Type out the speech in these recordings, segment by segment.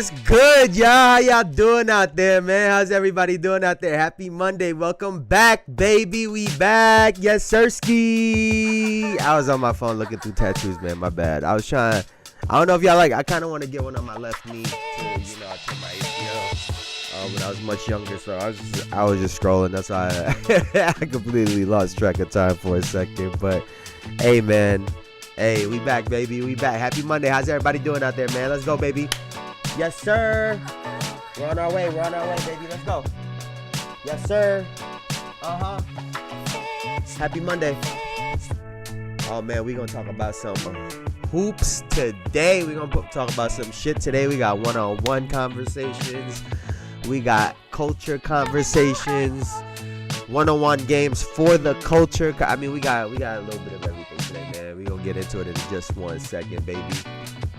what's good, y'all? How y'all doing out there, man? How's everybody doing out there? Happy Monday. Welcome back, baby. We back. Yes, sirski. I was on my phone looking through tattoos, man. My bad. I don't know if y'all I kind of want to get one on my left knee to, I took my ACL when I was much younger, so I was just scrolling. That's why I completely lost track of time for a second. But, hey, man. Hey, we back, baby. We back. Happy Monday. How's everybody doing out there, man? Let's go, baby. Yes, sir. We're on our way. We're on our way, baby. Let's go. Yes, sir. Uh-huh. Happy Monday. Oh, man, we're going to talk about some hoops today. We're going to talk about some shit today. We got one-on-one conversations. We got culture conversations. One-on-one games for the culture. I mean, we got a little bit of everything today, man. We're going to get into it in just 1 second, baby.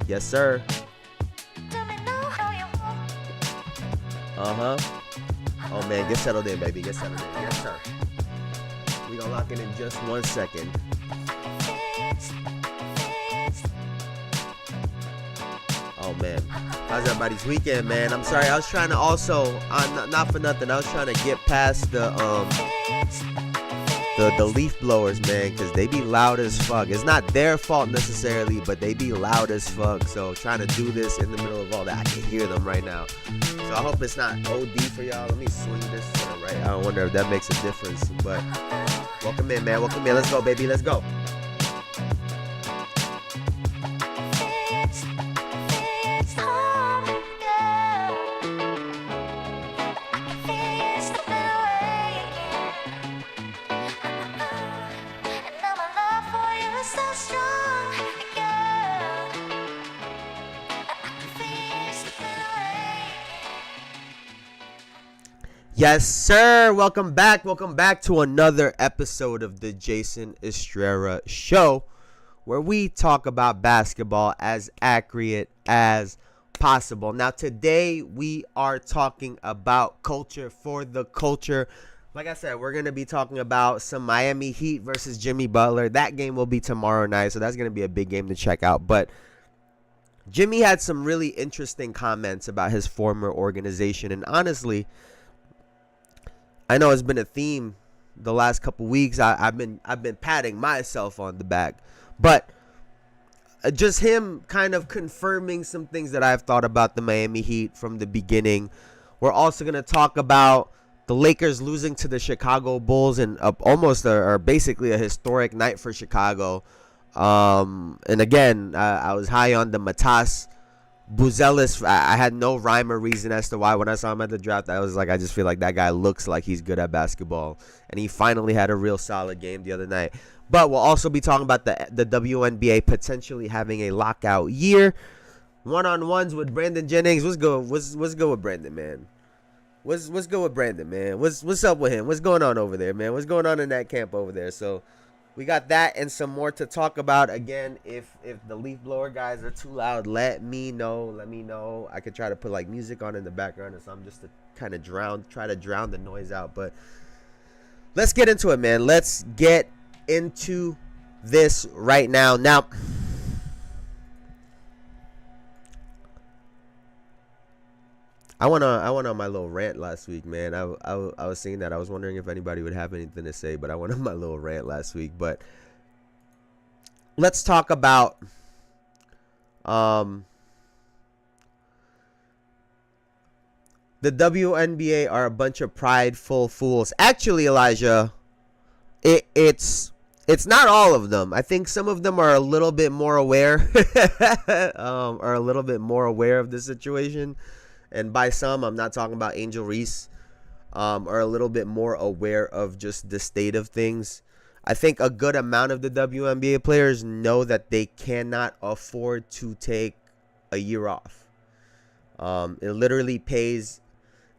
Yes, sir. Uh-huh. Oh, man, get settled in, baby. Get settled in. Yes, sir. We're going to lock in just 1 second. Oh, man. How's everybody's weekend, man? I'm sorry. I was trying to also, not for nothing, I was trying to get past the leaf blowers, man, because they be loud as fuck. It's not their fault necessarily, but they be loud as fuck. So trying to do this in the middle of all that, I can hear them right now. So I hope it's not OD for y'all. Let me swing this to the right. I wonder if that makes a difference. But welcome in, man. Welcome in. Let's go, baby. Let's go. Yes, sir. Welcome back. Welcome back to another episode of the Jayson Estrera Show, where we talk about basketball as accurate as possible. Now, today we are talking about culture for the culture. Like I said, we're going to be talking about some Miami Heat versus Jimmy Butler. That game will be tomorrow night, so that's going to be a big game to check out. But Jimmy had some really interesting comments about his former organization, and honestly, I know it's been a theme the last couple weeks. I've been patting myself on the back, but just him kind of confirming some things that I've thought about the Miami Heat from the beginning. We're also going to talk about the Lakers losing to the Chicago Bulls and almost basically a historic night for Chicago. And again, I was high on the Matas Buzelis. I had no rhyme or reason as to why. When I saw him at the draft, I was like, I just feel like that guy looks like he's good at basketball. And he finally had a real solid game the other night. But we'll also be talking about the WNBA potentially having a lockout year. One-on-ones with Brandon Jennings. What's good with Brandon, man? What's good with Brandon, man? What's up with him? What's going on over there, man? What's going on in that camp over there? So we got that and some more to talk about. Again, if the leaf blower guys are too loud, let me know. Let me know. I could try to put like music on in the background or something just to kind of try to drown the noise out. But let's get into it, man. Let's get into this right now. Now, I went on my little rant last week, man. I was saying that. I was wondering if anybody would have anything to say, but I went on my little rant last week. But let's talk about the WNBA are a bunch of prideful fools. Actually, Elijah, it's not all of them. I think some of them are a little bit more aware, are a little bit more aware of the situation. And by some, I'm not talking about Angel Reese, are a little bit more aware of just the state of things. I think a good amount of the WNBA players know that they cannot afford to take a year off. It literally pays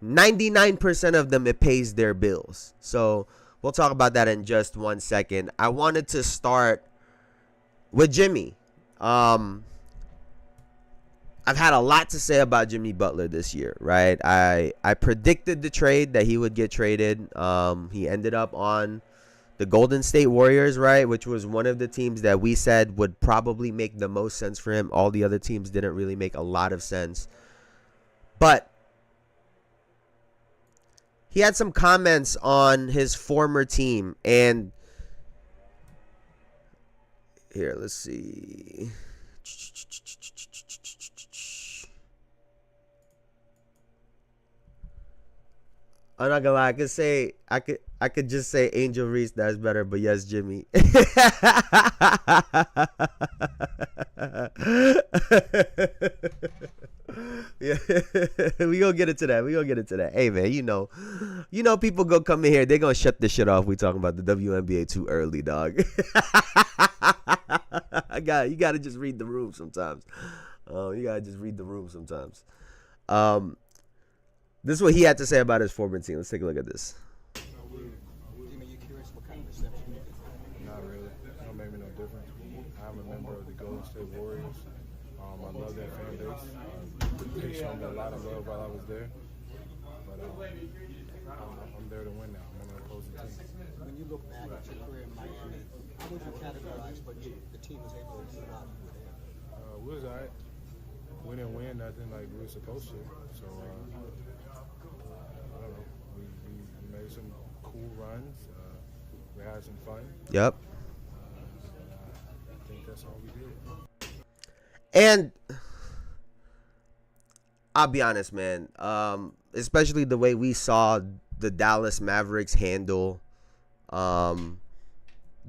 99% of them. It pays their bills. So we'll talk about that in just 1 second. I wanted to start with Jimmy. I've had a lot to say about Jimmy Butler this year, right? I predicted the trade, that he would get traded. He ended up on the Golden State Warriors, right, which was one of the teams that we said would probably make the most sense for him. All the other teams didn't really make a lot of sense. But he had some comments on his former team, and here, let's see. I'm not gonna lie. I could just say Angel Reese. That's better, but yes, Jimmy. Yeah, we gonna get into that. Hey man, you know, people go come in here. They gonna shut this shit off. We talking about the WNBA too early, dog. You gotta just read the room sometimes. This is what he had to say about his former team. Let's take a look at this. Jimmy, you curious what kind of reception you get? Not really. It don't make me no difference. I'm a member of the Golden State Warriors. I love that fan base. They showed me a lot of love while I was there. But I'm there to win now. I'm on the opposing team. When you look back at your career in Miami, how would you categorize what the team was able to do while you were there? We was all right. We didn't win nothing like we were supposed to. So, I don't know. We made some cool runs. We had some fun. Yep. I think that's all we did. And I'll be honest, man. Especially the way we saw the Dallas Mavericks handle the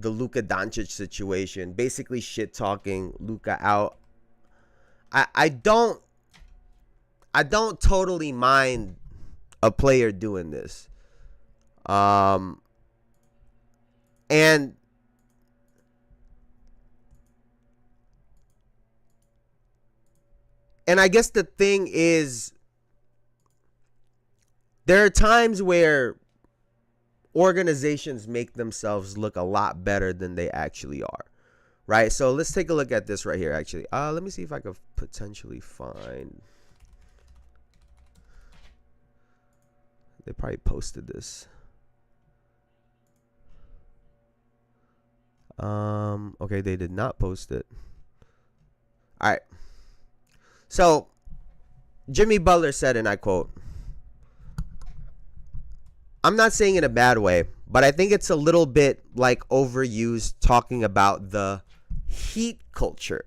Luka Doncic situation, basically shit talking Luka out. I don't totally mind a player doing this. And I guess the thing is, there are times where organizations make themselves look a lot better than they actually are. Right? So let's take a look at this right here, actually. Let me see if I could potentially find. They probably posted this. Okay, they did not post it. All right. So, Jimmy Butler said, and I quote, I'm not saying in a bad way, but I think it's a little bit like overused talking about the Heat culture.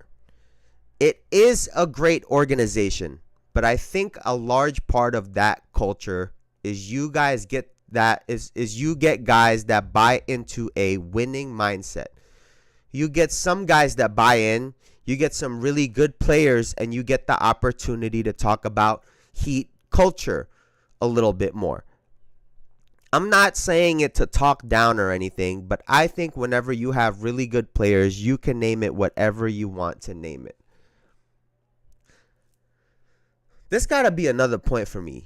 It is a great organization, but I think a large part of that culture is you guys get that is you get guys that buy into a winning mindset. You get some guys that buy in, you get some really good players, and you get the opportunity to talk about Heat culture a little bit more. I'm not saying it to talk down or anything, but I think whenever you have really good players, you can name it whatever you want to name it. This got to be another point for me.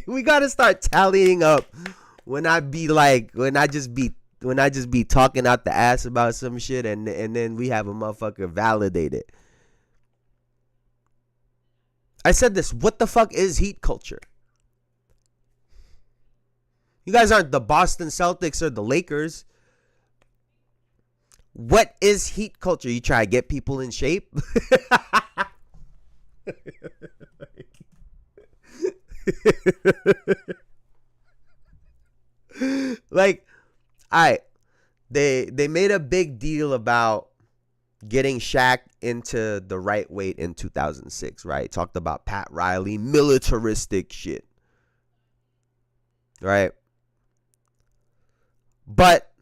We got to start tallying up when I just be talking out the ass about some shit and then we have a motherfucker validate it. I said this, what the fuck is Heat culture? You guys aren't the Boston Celtics or the Lakers. What is Heat culture? You try to get people in shape? Like, they made a big deal about getting Shaq into the right weight in 2006, right? Talked about Pat Riley, militaristic shit. Right? But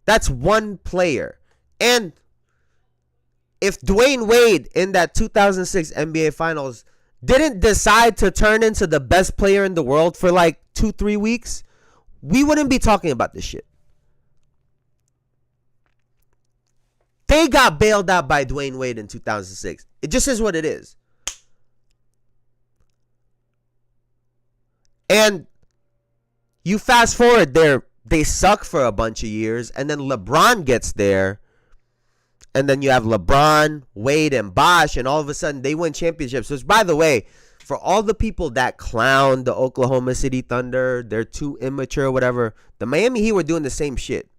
that's one player. And if Dwayne Wade in that 2006 NBA Finals didn't decide to turn into the best player in the world for like 2-3 weeks, we wouldn't be talking about this shit. They got bailed out by Dwayne Wade in 2006. It just is what it is. And you fast forward there, they suck for a bunch of years, and then LeBron gets there, and then you have LeBron, Wade, and Bosh, and all of a sudden they win championships. Which, by the way, for all the people that clown the Oklahoma City Thunder, they're too immature, whatever, the Miami Heat were doing the same shit.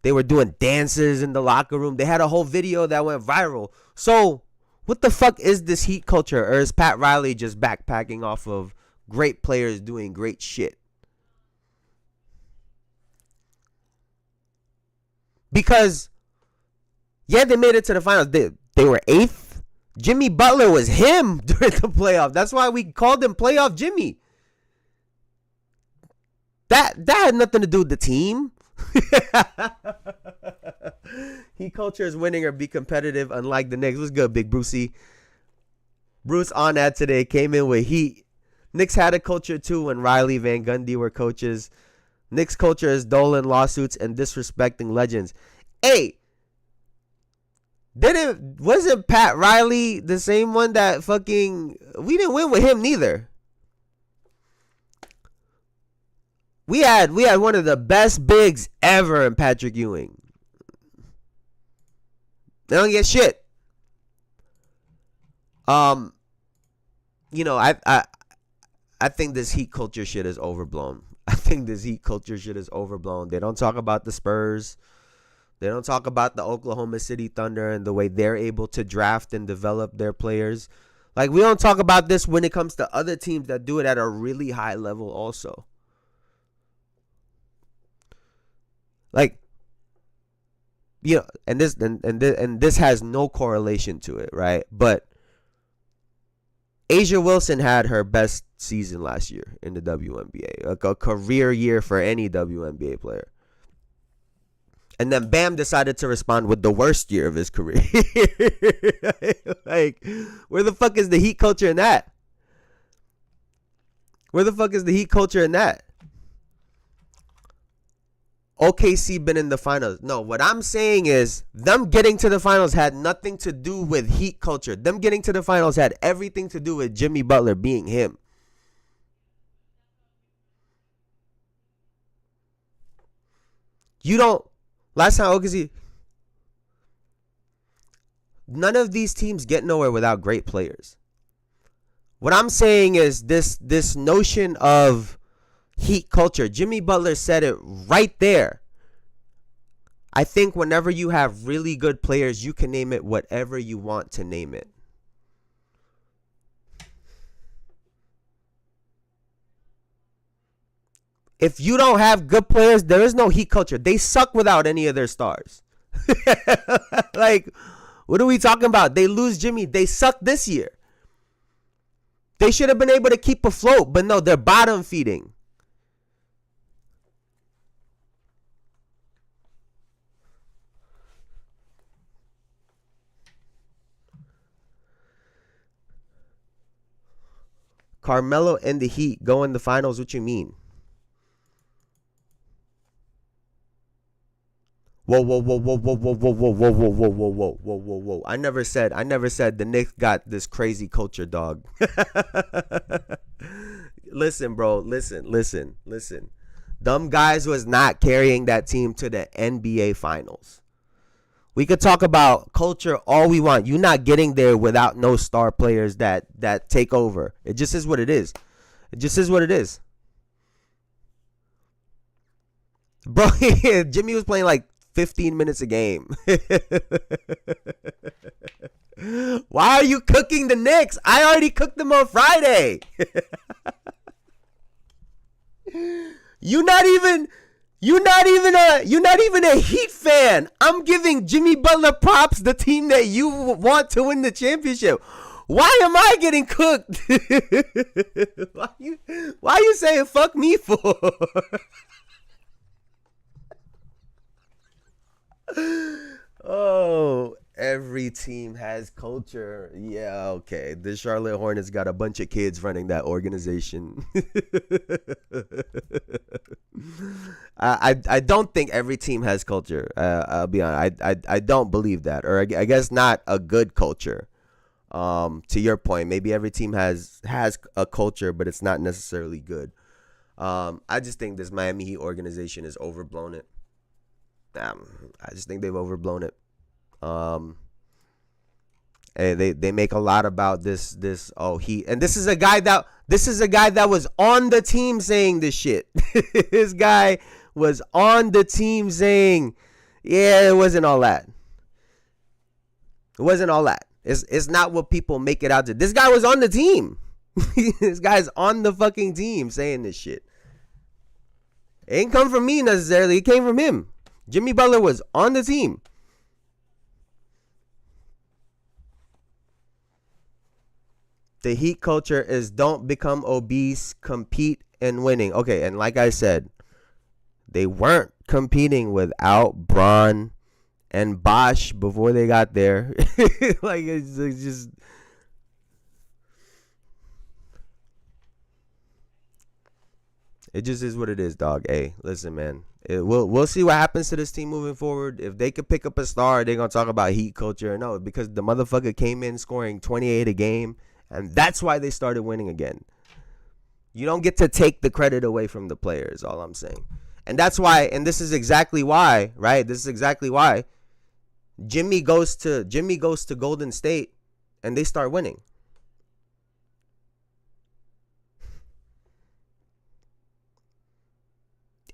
They were doing dances in the locker room. They had a whole video that went viral. So What the fuck is this Heat culture? Or is Pat Riley just backpacking off of great players doing great shit? Because, yeah, they made it to the finals. They were 8th. Jimmy Butler was him during the playoff. That's why we called him Playoff Jimmy. That had nothing to do with the team. Heat culture is winning or be competitive, unlike the Knicks. What's good, Big Brucey? Bruce on that today came in with heat. Knicks had a culture too when Riley, Van Gundy were coaches. Knicks culture is doling lawsuits and disrespecting legends. Hey, wasn't Pat Riley the same one that fucking, we didn't win with him neither. We had one of the best bigs ever in Patrick Ewing. They don't get shit. You know, I think this Heat culture shit is overblown. They don't talk about the Spurs. They don't talk about the Oklahoma City Thunder and the way they're able to draft and develop their players. Like, we don't talk about this when it comes to other teams that do it at a really high level also. Like, you know, and this has no correlation to it, right? But Asia Wilson had her best season last year in the WNBA, like a career year for any WNBA player. And then Bam decided to respond with the worst year of his career. Like, where the fuck is the Heat culture in that? OKC been in the finals. No, what I'm saying is them getting to the finals had nothing to do with Heat culture. Them getting to the finals had everything to do with Jimmy Butler being him. Last time OKC, none of these teams get nowhere without great players. What I'm saying is this notion of Heat culture. Jimmy Butler said it right there. I think whenever you have really good players, you can name it whatever you want to name it. If you don't have good players, there is no Heat culture. They suck without any of their stars. Like, what are we talking about? They lose Jimmy. They suck this year. They should have been able to keep afloat, but no, they're bottom feeding. Carmelo and the Heat go in the finals. What you mean? Whoa. I never said the Knicks got this crazy culture, dog. Listen, bro. Listen. Them guys was not carrying that team to the NBA finals. We could talk about culture all we want. You're not getting there without no star players that take over. It just is what it is. Bro, Jimmy was playing like 15 minutes a game. Why are you cooking the Knicks? I already cooked them on Friday. You're not even a Heat fan. I'm giving Jimmy Butler props, the team that you want to win the championship. Why am I getting cooked? Why you saying fuck me for? Oh, every team has culture. Yeah, okay. The Charlotte Hornets got a bunch of kids running that organization. I don't think every team has culture. I'll be honest. I don't believe that, or I guess not a good culture. To your point, maybe every team has a culture, but it's not necessarily good. I just think this Miami Heat organization has overblown it. I just think they've overblown it. And they make a lot about this Heat, and this is a guy that was on the team saying this shit. This guy was on the team saying, yeah, it wasn't all that. It's not what people make it out to. This guy was on the team. This guy's on the fucking team saying this shit. It ain't come from me necessarily. It came from him. Jimmy Butler was on the team. The Heat culture is don't become obese, compete and winning. Okay, and like I said, they weren't competing without Braun and Bosch before they got there. Like it's just it just is what it is, dog. Hey, listen, man. We'll see what happens to this team moving forward. If they could pick up a star, they're gonna talk about Heat culture. No, because the motherfucker came in scoring 28 a game, and that's why they started winning again. You don't get to take the credit away from the players, all I'm saying. And that's why, and this is exactly why, right? This is exactly why Jimmy goes to Golden State and they start winning.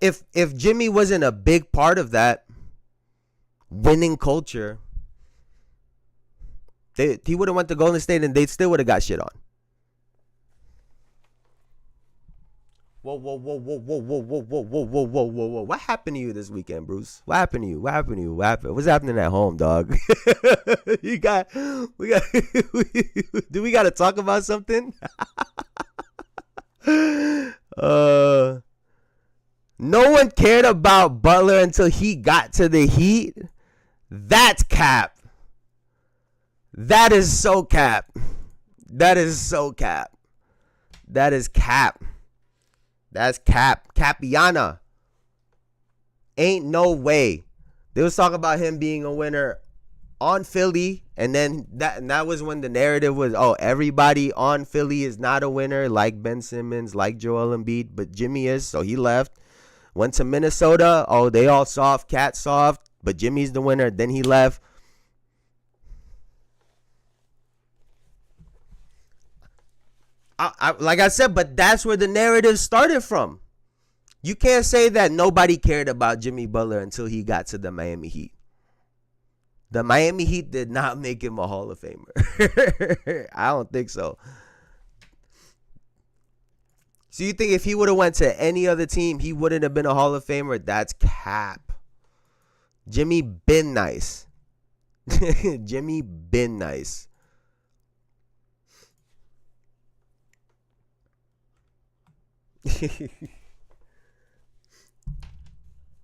If Jimmy wasn't a big part of that winning culture, he would have went to Golden State and they still would have got shit on. Whoa. What happened to you this weekend, Bruce? What happened to you? What's happening at home, dog? Do we got to talk about something? No one cared about Butler until he got to the Heat. That's cap. That is so cap. That is cap. That's cap. Capiana. Ain't no way. They was talking about him being a winner on Philly, and then that was when the narrative was, oh, everybody on Philly is not a winner, like Ben Simmons, like Joel Embiid, but Jimmy is, so he left. Went to Minnesota. Oh, they all soft, cat soft, but Jimmy's the winner. Then he left. Like I said, but that's where the narrative started from. You can't say that nobody cared about Jimmy Butler until he got to the Miami Heat. The Miami Heat did not make him a Hall of Famer. I don't think so. So you think if he would have went to any other team, he wouldn't have been a Hall of Famer? That's cap. Jimmy been nice. Jimmy been nice.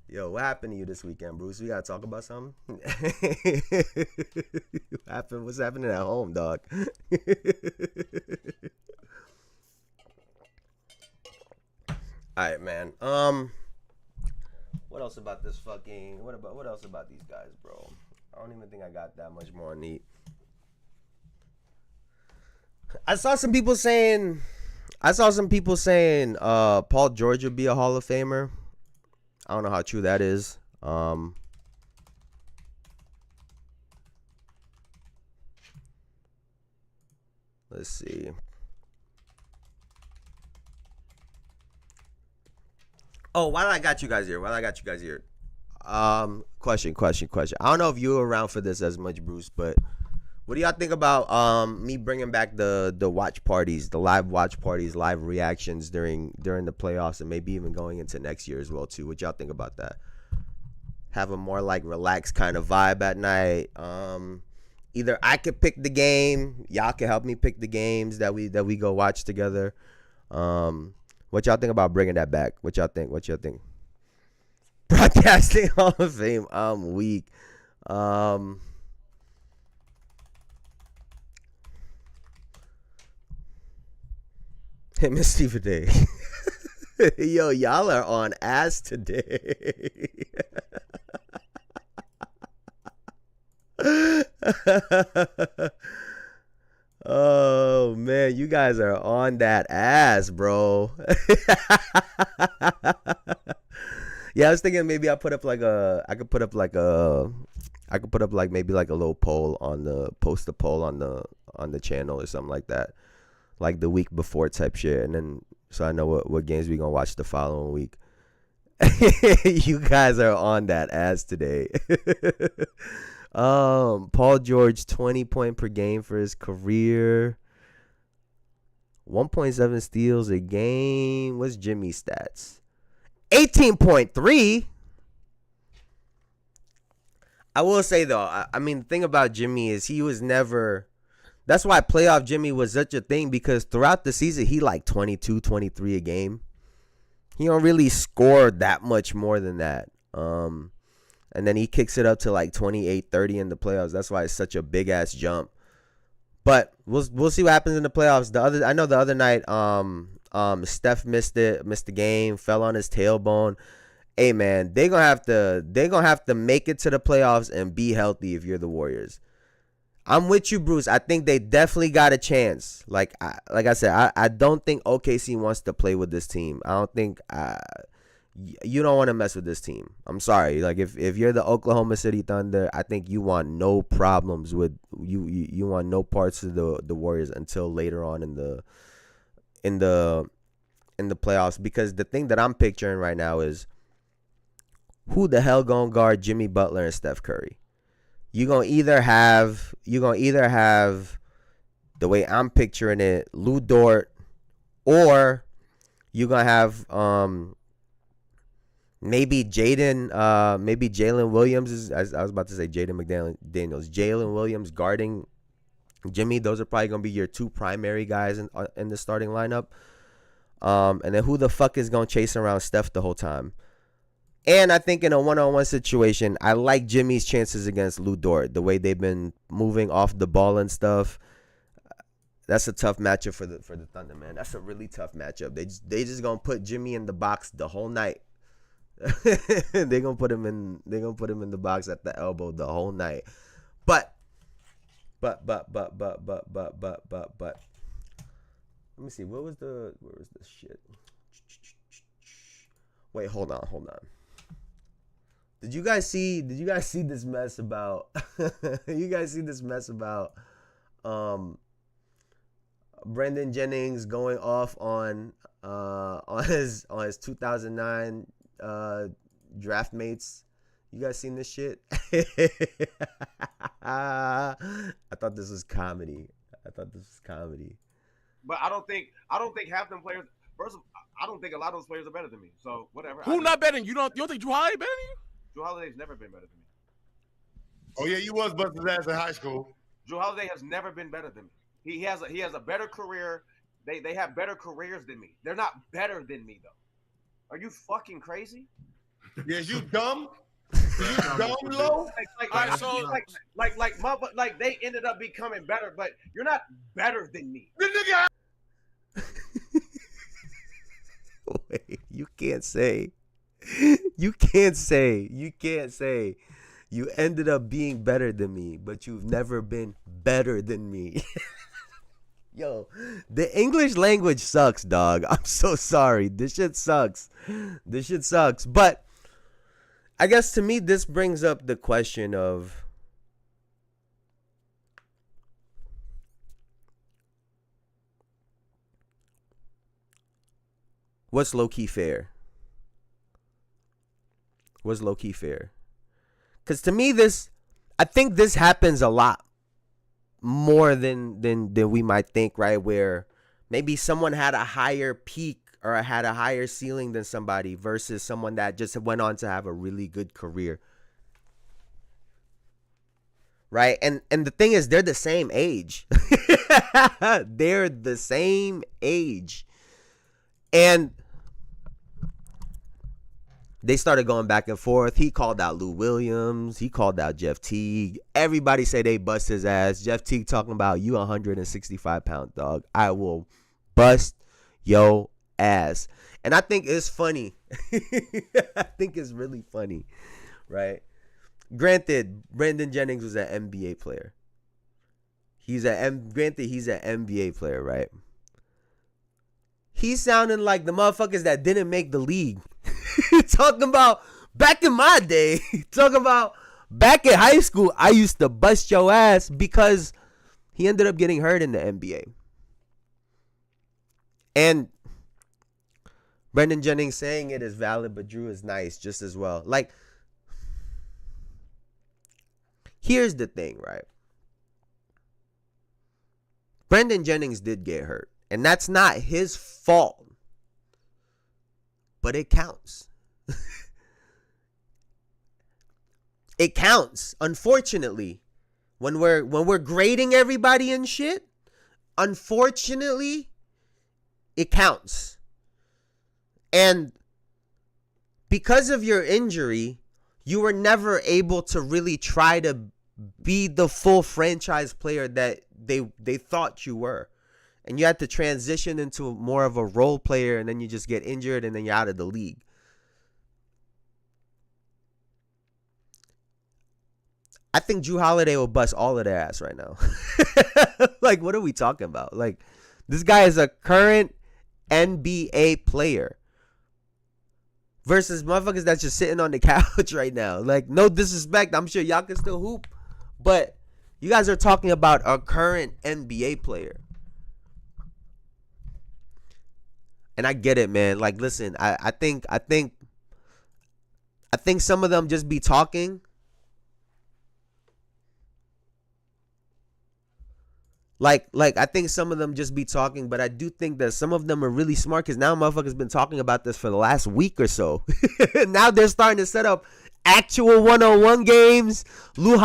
Yo, what happened to you this weekend, Bruce? We gotta talk about something. What's happening at home, dog? All right, man. What else about this fucking? What else about these guys, bro? I don't even think I got that much more neat. I saw some people saying Paul George would be a Hall of Famer. I don't know how true that is. Let's see. Oh, while I got you guys here. Question. I don't know if you were around for this as much, Bruce, but what do y'all think about me bringing back the watch parties, the live watch parties, live reactions during the playoffs, and maybe even going into next year as well too? What y'all think about that? Have a more like relaxed kind of vibe at night. Either I could pick the game, y'all can help me pick the games that we go watch together. What y'all think about bringing that back? What y'all think? Broadcasting Hall of Fame. I'm weak. Hey, Miss Steve Day. Yo, y'all are on ass today. Oh man, you guys are on that ass, bro. Yeah, I was thinking maybe I could put up like maybe like a little poll post a poll on the channel or something like that, like the week before type shit, and then so I know what games we gonna watch the following week. You guys are on that ass today. Paul George, 20 point per game for his career. 1.7 steals a game. What's Jimmy's stats? 18.3. I will say, though, I mean, the thing about Jimmy is he was never... That's why playoff Jimmy was such a thing, because throughout the season, he like 22, 23 a game. He don't really score that much more than that. And then he kicks it up to like 28, 30 in the playoffs. That's why it's such a big-ass jump. But we'll see what happens in the playoffs. I know the other night, Steph missed the game, fell on his tailbone. Hey man, they're gonna have to make it to the playoffs and be healthy if you're the Warriors. I'm with you, Bruce. I think they definitely got a chance. Like I said, I don't think OKC wants to play with this team. I don't think you don't want to mess with this team. I'm sorry. Like if you're the Oklahoma City Thunder, I think you want no problems with you want no parts of the Warriors until later on in the playoffs, because the thing that I'm picturing right now is, who the hell gonna guard Jimmy Butler and Steph Curry? You're gonna either have the way I'm picturing it, Lou Dort, or you're gonna have maybe Jalen Williams is, as I was about to say, Jaden McDaniels, Jalen Williams guarding Jimmy. Those are probably gonna be your two primary guys in the starting lineup. And then who the fuck is gonna chase around Steph the whole time? And I think in a one-on-one situation, I like Jimmy's chances against Lou Dort. The way they've been moving off the ball and stuff. That's a tough matchup for the Thunder, man. That's a really tough matchup. They just gonna put Jimmy in the box the whole night. They're gonna put him in the box at the elbow the whole night. But let me see. Where was the shit? Wait, hold on. Did you guys see this mess about Brandon Jennings going off on his 2009 draft mates? You guys seen this shit? I thought this was comedy. But I don't think half them players. First of all, I don't think a lot of those players are better than me. So whatever. Who not better than you? You don't think Drew Holiday better than you? Drew Holiday's never been better than me. Oh yeah, you was busting his ass in high school. Drew Holiday has never been better than me. He has a better career. They have better careers than me. They're not better than me though. Are you fucking crazy? Yes, you dumb. You dumb low. Like they ended up becoming better, but you're not better than me. This nigga. Wait, you can't say you ended up being better than me, but you've never been better than me. Yo, the English language sucks, dog. I'm so sorry. This shit sucks. But I guess to me, this brings up the question of what's low-key fair? Because to me, I think this happens a lot more than we might think, right? Where maybe someone had a higher peak or had a higher ceiling than somebody versus someone that just went on to have a really good career, right? And the thing is, they're the same age. They're the same age. And they started going back and forth. He called out Lou Williams. He called out Jeff Teague. Everybody say they bust his ass. Jeff Teague talking about, you 165-pound dog. I will bust your ass. And I think it's funny. I think it's really funny, right? Granted, Brandon Jennings was an NBA player. He's an NBA player, right? He's sounding like the motherfuckers that didn't make the league. Talking about back in my day. Talking about back in high school, I used to bust your ass because he ended up getting hurt in the NBA. And Brandon Jennings saying it is valid, but Drew is nice just as well. Like, here's the thing, right? Brandon Jennings did get hurt, and that's not his fault, but it counts. It counts. Unfortunately, when we're grading everybody and shit, unfortunately, it counts. And because of your injury, you were never able to really try to be the full franchise player that they thought you were. And you had to transition into more of a role player, and then you just get injured, and then you're out of the league. I think Jrue Holiday will bust all of their ass right now. Like, what are we talking about? Like, this guy is a current NBA player versus motherfuckers that's just sitting on the couch right now. Like, no disrespect, I'm sure y'all can still hoop, but you guys are talking about a current NBA player. And I get it, man. Like, listen, I think some of them just be talking. Like I think some of them just be talking, but I do think that some of them are really smart, because now motherfuckers been talking about this for the last week or so. Now they're starting to set up actual one-on-one games. Lou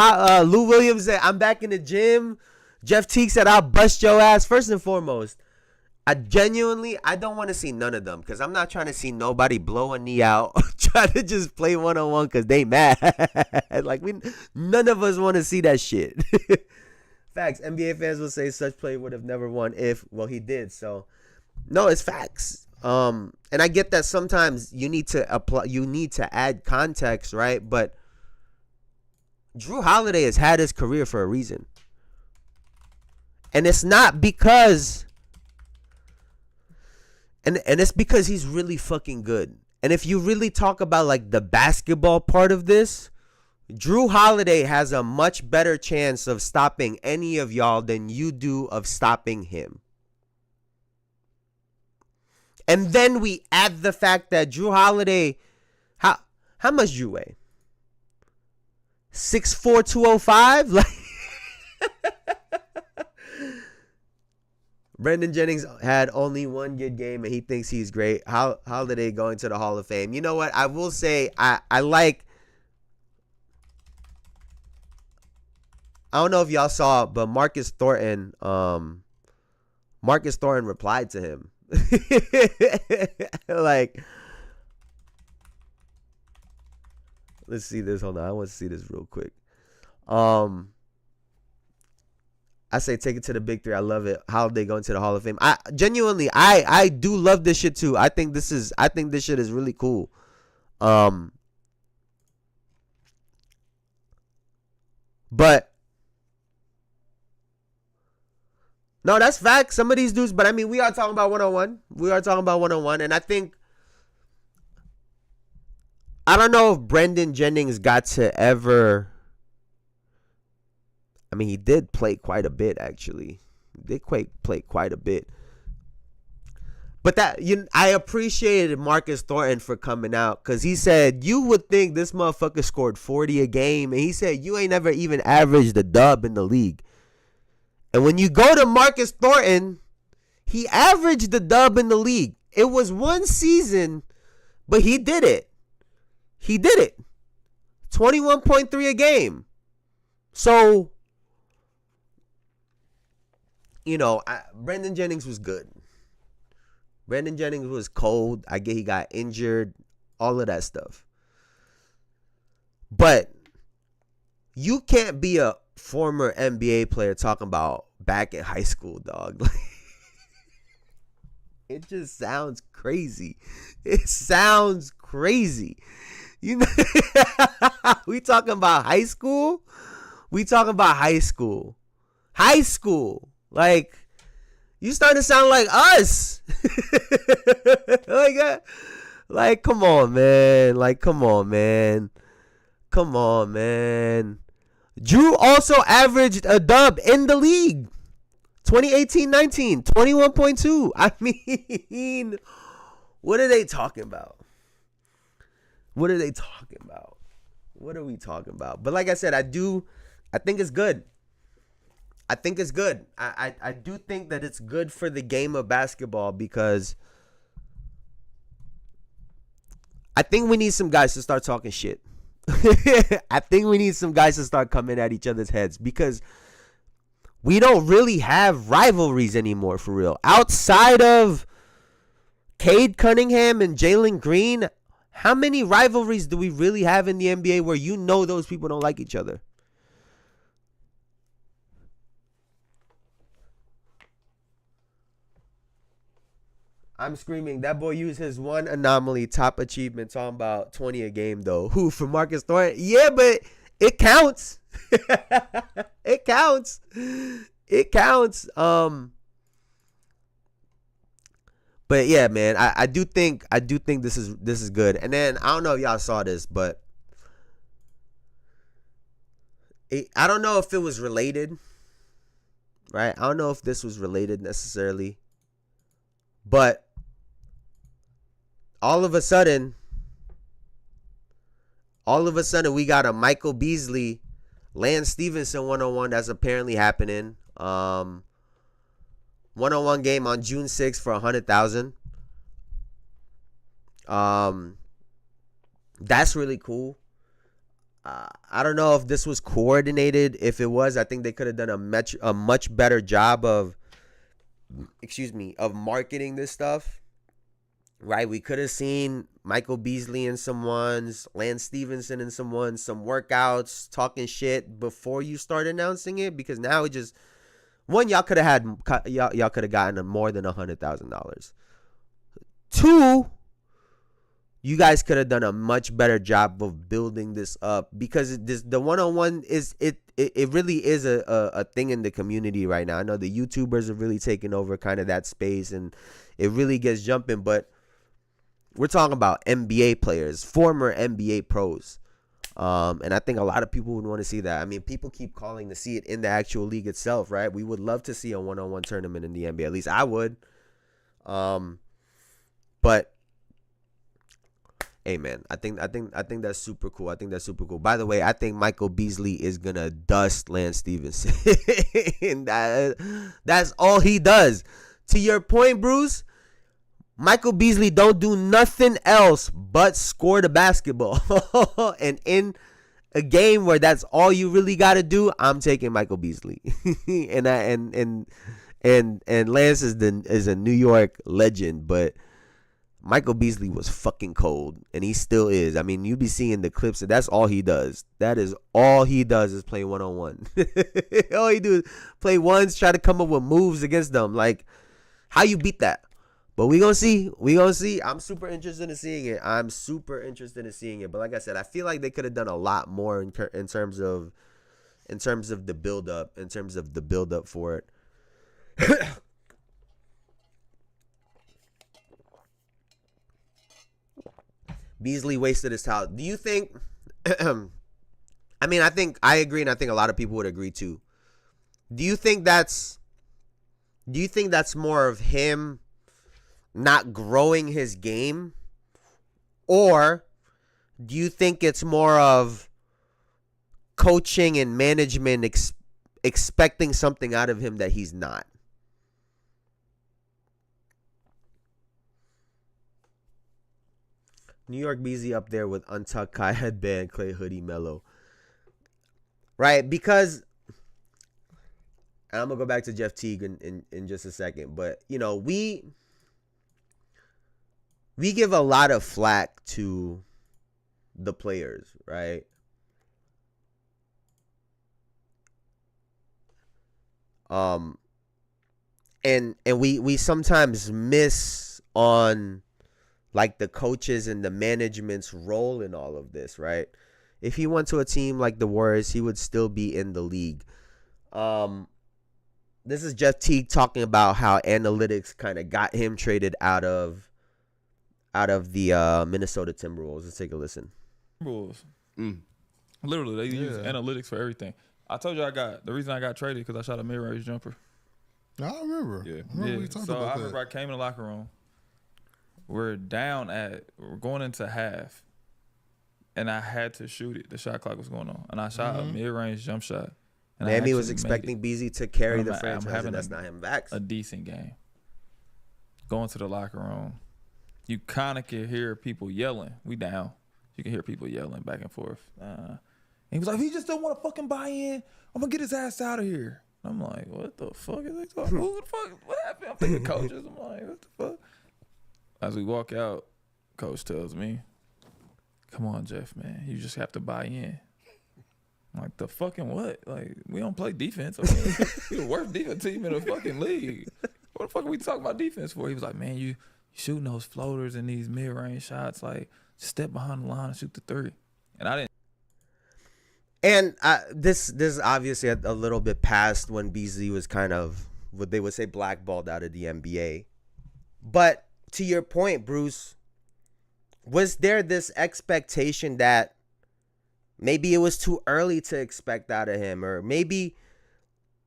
Williams said, I'm back in the gym. Jeff Teague said, I'll bust your ass. First and foremost, I don't want to see none of them, because I'm not trying to see nobody blow a knee out try to just play one-on-one because they mad. Like, none of us want to see that shit. Facts. NBA fans will say such play would have never won if, well, he did. So, no, it's facts. And I get that sometimes you need to add context, right? But Jrue Holiday has had his career for a reason. And it's not because, and it's because he's really fucking good. And if you really talk about like the basketball part of this, Jrue Holiday has a much better chance of stopping any of y'all than you do of stopping him. And then we add the fact that Jrue Holiday, how much Jrue weigh? 6'4", 205? Like, Brandon Jennings had only one good game, and he thinks he's great. Holiday going to the Hall of Fame. You know what? I will say I like. I don't know if y'all saw, but Marcus Thornton replied to him. Like, let's see this. Hold on. I want to see this real quick. I say take it to the big three. I love it. Holiday going to the Hall of Fame. I genuinely do love this shit too. I think this shit is really cool. But no, that's fact. Some of these dudes, but I mean, we are talking about one-on-one. And I think, I don't know if Brandon Jennings got to ever, I mean, he did play quite a bit, actually. He did play quite a bit. But I appreciated Marcus Thornton for coming out, because he said, you would think this motherfucker scored 40 a game. And he said, you ain't never even averaged a dub in the league. And when you go to Marcus Thornton, he averaged the dub in the league. It was one season, but he did it. 21.3 a game. So, you know, Brandon Jennings was good. Brandon Jennings was cold. I get he got injured, all of that stuff. But you can't be a former NBA player talking about back in high school, dog. It just sounds crazy. You know, we talking about high school? High school. Like, you starting to sound like us. Like, come on, man. Jrue also averaged a dub in the league. 2018-19, 21.2. I mean, what are they talking about? What are we talking about? But like I said, I do I think it's good. I think it's good. I do think that it's good for the game of basketball because I think we need some guys to start talking shit. I think we need some guys to start coming at each other's heads because we don't really have rivalries anymore for real. Outside of Cade Cunningham and Jalen Green, how many rivalries do we really have in the NBA where you know those people don't like each other? I'm screaming. That boy used his one anomaly top achievement talking about 20 a game, though. Who, for Marcus Thornton? Yeah, but it counts. It counts. It counts. But yeah, man, I do think this is good. And then I don't know if y'all saw this, but I don't know if it was related. Right? I don't know if this was related necessarily. But all of a sudden, we got a Michael Beasley, Lance Stevenson 1-on-1 that's apparently happening. 1-on-1 game on June 6th for $100,000. That's really cool. I don't know if this was coordinated. If it was, I think they could have done a much better job of marketing this stuff. Right, we could have seen Michael Beasley in some ones, Lance Stevenson in some ones, some workouts, talking shit before you start announcing it, because now it just y'all could have gotten more than $100,000. 2, you guys could have done a much better job of building this up, because the 1-on-1 is it really is a thing in the community right now. I know the YouTubers are really taking over kind of that space, and it really gets jumping, but we're talking about NBA players, former NBA pros. And I think a lot of people would want to see that. I mean, people keep calling to see it in the actual league itself, right? We would love to see a 1-on-1 tournament in the NBA. At least I would. But hey, man, I think that's super cool. I think that's super cool. By the way, I think Michael Beasley is gonna dust Lance Stevenson. That's all he does. To your point, Bruce, Michael Beasley don't do nothing else but score the basketball. And in a game where that's all you really got to do, I'm taking Michael Beasley. and Lance is a New York legend, but Michael Beasley was fucking cold, and he still is. I mean, you be seeing the clips, and that's all he does. That is all he does is play 1-on-1. All he do is play ones, try to come up with moves against them. Like, how you beat that? But we gonna see. I'm super interested in seeing it. But like I said, I feel like they could have done a lot more in terms of the build up, for it. Beasley wasted his talent. Do you think? I mean, I think I agree, and I think a lot of people would agree too. Do you think that's more of him not growing his game, or do you think it's more of coaching and management expecting something out of him that he's not? New York Beasley up there with Untucked Kai Headband, Clay Hoodie, Mello. Right, because I'm going to go back to Jeff Teague in just a second, but, you know, we give a lot of flack to the players, right? And we sometimes miss on like the coaches and the management's role in all of this, right? If he went to a team like the Warriors, he would still be in the league. This is Jeff Teague talking about how analytics kind of got him traded out of the Minnesota Timberwolves. Let's take a listen. Timberwolves. Literally, they use analytics for everything. I told you the reason I got traded because I shot a mid-range jumper. I remember. Yeah. I remember we talked about that. I remember I came in the locker room. We're going into half, and I had to shoot it. The shot clock was going on, and I shot a mid-range jump shot. And I Miami was actually expecting made Beasley to carry I'm- the I'm franchise, having and that's not him. Vax. a decent game. Going to the locker room, you kind of can hear people yelling. We down. You can hear people yelling back and forth. He was like, he just don't want to fucking buy in. I'm going to get his ass out of here. I'm like, what the fuck is he talking? Who the fuck? What happened? I'm thinking coaches. I'm like, what the fuck? As we walk out, coach tells me, come on, Jeff, man. You just have to buy in. I'm like, the fucking what? Like, we don't play defense. I mean, we're the worst defense team in the fucking league. What the fuck are we talking about defense for? He was like, man, you shooting those floaters and these mid-range shots. Like, just step behind the line and shoot the three. And I didn't. And this is obviously a little bit past when Beasley was kind of what they would say blackballed out of the NBA. But to your point, Bruce, was there this expectation that maybe it was too early to expect out of him? Or maybe,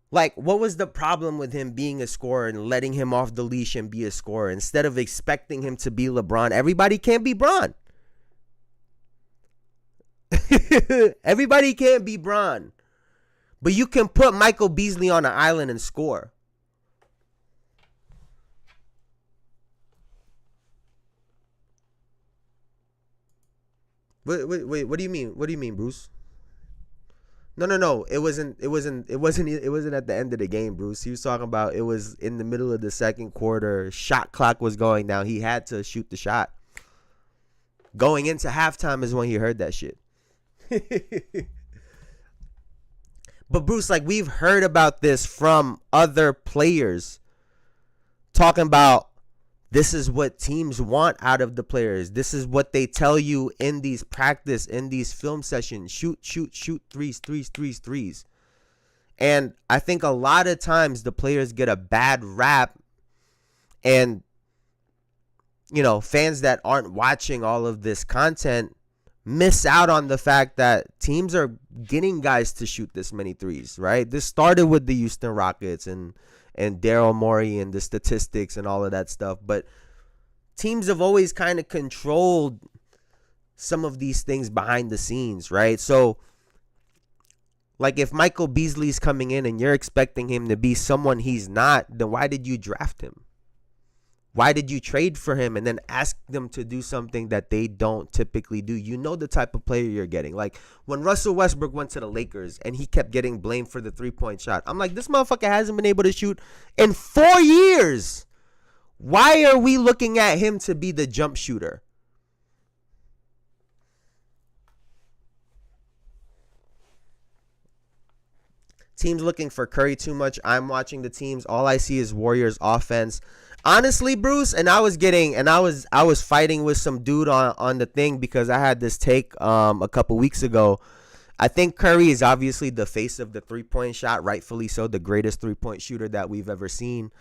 like, what was the problem with him being a scorer and letting him off the leash and be a scorer instead of expecting him to be LeBron? Everybody can't be Bron. Everybody can't be Bron. But you can put Michael Beasley on an island and score. Wait, what do you mean? What do you mean, Bruce? No. It wasn't at the end of the game, Bruce. He was talking about it was in the middle of the second quarter. Shot clock was going down. He had to shoot the shot. Going into halftime is when he heard that shit. But Bruce, like, we've heard about this from other players talking about this is what teams want out of the players. This is what they tell you in these practice, in these film sessions. Shoot threes. And I think a lot of times the players get a bad rap, and, you know, fans that aren't watching all of this content miss out on the fact that teams are getting guys to shoot this many threes, right? This started with the Houston Rockets and Daryl Morey and the statistics and all of that stuff. But teams have always kind of controlled some of these things behind the scenes, right? So, like, if Michael Beasley's coming in and you're expecting him to be someone he's not, then why did you draft him? Why did you trade for him and then ask them to do something that they don't typically do? You know the type of player you're getting. Like, when Russell Westbrook went to the Lakers and he kept getting blamed for the three-point shot, I'm like, this motherfucker hasn't been able to shoot in 4 years. Why are we looking at him to be the jump shooter? Teams looking for Curry too much. I'm watching the teams. All I see is Warriors offense. Honestly, Bruce, and I was fighting with some dude on the thing because I had this take a couple weeks ago. I think Curry is obviously the face of the three-point shot, rightfully so, the greatest three-point shooter that we've ever seen.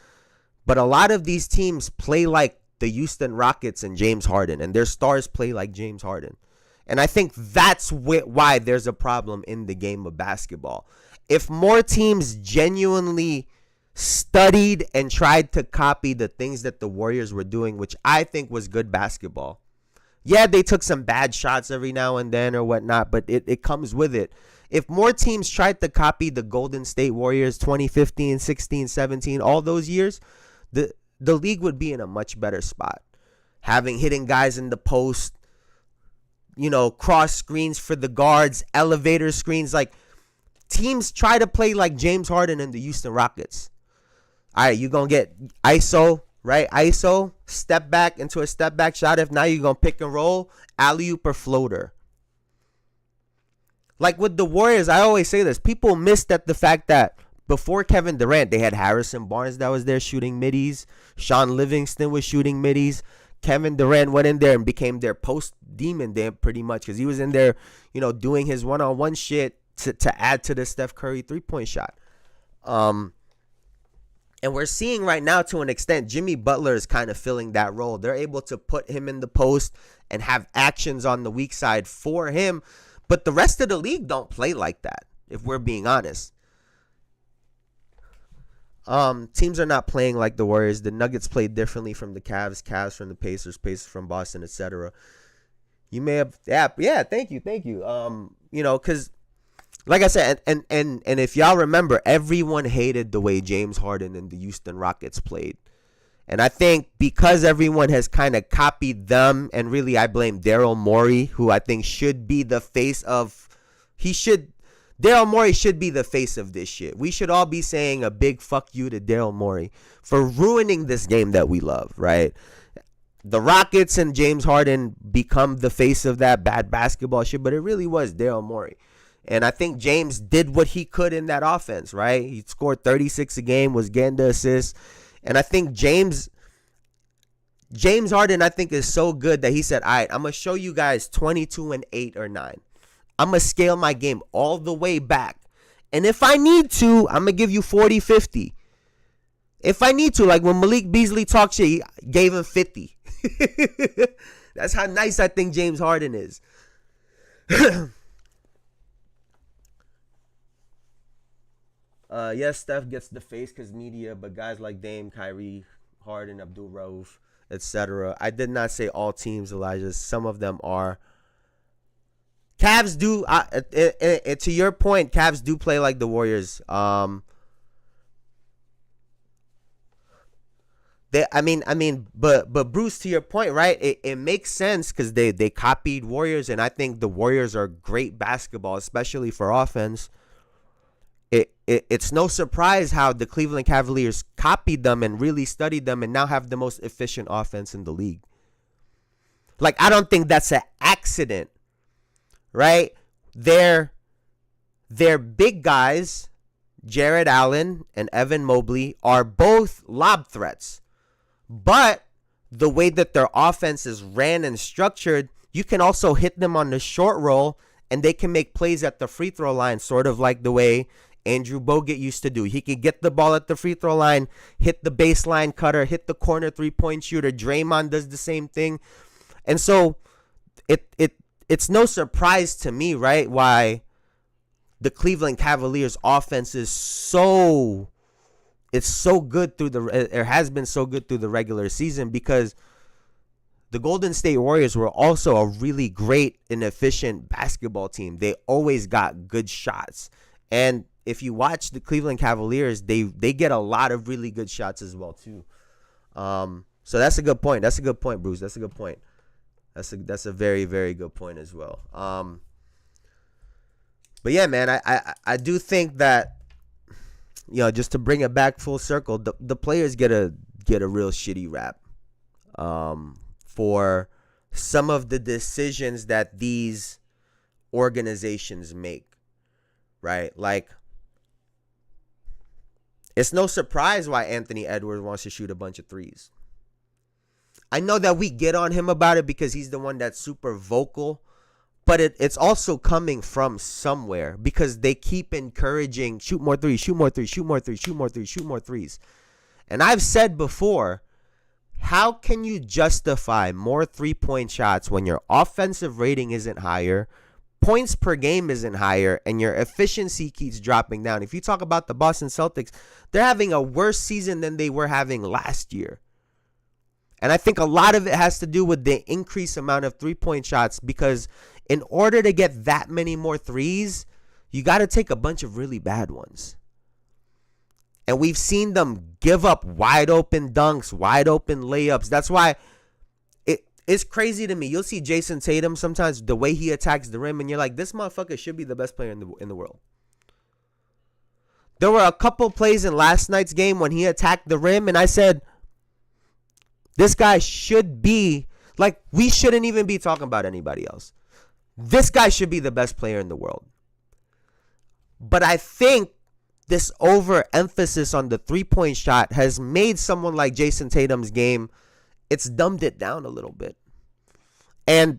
But a lot of these teams play like the Houston Rockets and James Harden, and their stars play like James Harden. And I think that's why there's a problem in the game of basketball. If more teams genuinely studied and tried to copy the things that the Warriors were doing, which I think was good basketball. Yeah, they took some bad shots every now and then or whatnot, but it comes with it. If more teams tried to copy the Golden State Warriors 2015, 16, 17, all those years, the league would be in a much better spot. Hitting guys in the post, you know, cross screens for the guards, elevator screens. Like, teams try to play like James Harden and the Houston Rockets. All right, you're going to get ISO, right? ISO, step back into a step back shot. If not, you're going to pick and roll, alley-oop or floater. Like with the Warriors, I always say this. People missed at the fact that before Kevin Durant, they had Harrison Barnes that was there shooting middies. Sean Livingston was shooting middies. Kevin Durant went in there and became their post demon there pretty much because he was in there, you know, doing his one-on-one shit to add to the Steph Curry three-point shot. And we're seeing right now, to an extent, Jimmy Butler is kind of filling that role. They're able to put him in the post and have actions on the weak side for him. But the rest of the league don't play like that, if we're being honest. Teams are not playing like the Warriors. The Nuggets played differently from the Cavs from the Pacers from Boston, etc. You may have, yeah, thank you. You know, because like I said, and if y'all remember, everyone hated the way James Harden and the Houston Rockets played. And I think because everyone has kind of copied them, and really I blame Daryl Morey, who I think should be the face of, Daryl Morey should be the face of this shit. We should all be saying a big fuck you to Daryl Morey for ruining this game that we love, right? The Rockets and James Harden become the face of that bad basketball shit, but it really was Daryl Morey. And I think James did what he could in that offense, right? He scored 36 a game, was getting the assists. And I think James Harden, I think, is so good that he said, all right, I'm going to show you guys 22 and 8 or 9. I'm going to scale my game all the way back. And if I need to, I'm going to give you 40, 50. If I need to, like when Malik Beasley talked shit, he gave him 50. That's how nice I think James Harden is. Yes, Steph gets the face because media, but guys like Dame, Kyrie, Harden, Abdul Rauf, etc. I did not say all teams, Elijah. Some of them are. Cavs do. To your point, Cavs do play like the Warriors. But Bruce, to your point, right? It makes sense because they copied Warriors, and I think the Warriors are great basketball, especially for offense. It's no surprise how the Cleveland Cavaliers copied them and really studied them and now have the most efficient offense in the league. Like, I don't think that's an accident, right? They're big guys, Jared Allen and Evan Mobley, are both lob threats. But the way that their offense is ran and structured, you can also hit them on the short roll and they can make plays at the free throw line, sort of like the way Andrew Bogut used to do. He could get the ball at the free throw line, hit the baseline cutter, hit the corner three-point shooter. Draymond does the same thing. And so it's no surprise to me, right, why the Cleveland Cavaliers offense is so good it has been so good through the regular season, because the Golden State Warriors were also a really great and efficient basketball team. They always got good shots. And if you watch the Cleveland Cavaliers, they get a lot of really good shots as well too. So that's a good point. That's a good point, Bruce. That's a good point. That's a very, very good point as well. But yeah, man, I do think that, just to bring it back full circle, the players get a real shitty rap for some of the decisions that these organizations make, right? Like, it's no surprise why Anthony Edwards wants to shoot a bunch of threes. I know that we get on him about it because he's the one that's super vocal, but it's also coming from somewhere because they keep encouraging shoot more threes, shoot more threes, shoot more threes, shoot more threes, shoot more threes. And I've said before, how can you justify more three-point shots when your offensive rating isn't higher, points per game isn't higher, and your efficiency keeps dropping down? If you talk about the Boston Celtics, they're having a worse season than they were having last year. And I think a lot of it has to do with the increased amount of three-point shots, because in order to get that many more threes, you got to take a bunch of really bad ones. And we've seen them give up wide open dunks, wide open layups. That's why it's crazy to me. You'll see Jason Tatum sometimes, the way he attacks the rim, and you're like, this motherfucker should be the best player in the world. There were a couple plays in last night's game when he attacked the rim, and I said, this guy should be, like, we shouldn't even be talking about anybody else. This guy should be the best player in the world. But I think this overemphasis on the three-point shot has made someone like Jason Tatum's game, it's dumbed it down a little bit. And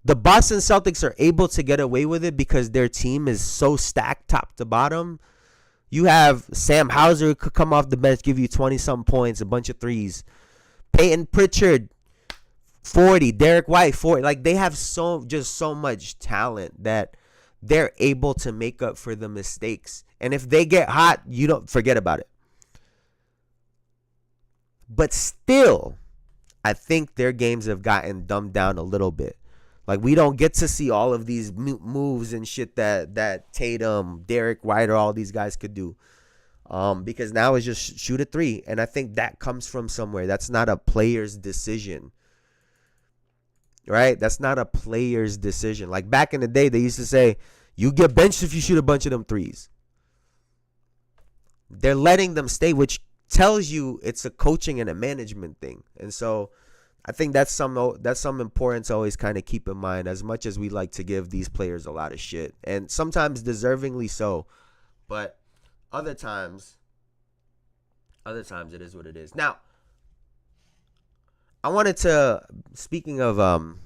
the Boston Celtics are able to get away with it because their team is so stacked top to bottom. You have Sam Hauser who could come off the bench, give you 20-something points, a bunch of threes. Peyton Pritchard, 40. Derek White, 40. Like, they have so much talent that they're able to make up for the mistakes. And if they get hot, you don't forget about it. But still, I think their games have gotten dumbed down a little bit. Like, we don't get to see all of these moves and shit that Tatum, Derek White, or all these guys could do. Because now it's just shoot a three. And I think that comes from somewhere. That's not a player's decision. Right? That's not a player's decision. Like, back in the day, they used to say, you get benched if you shoot a bunch of them threes. They're letting them stay, which tells you it's a coaching and a management thing. And so I think that's some important to always kind of keep in mind, as much as we like to give these players a lot of shit, and sometimes deservingly so, but other times it is what it is. Now, I wanted to, speaking of a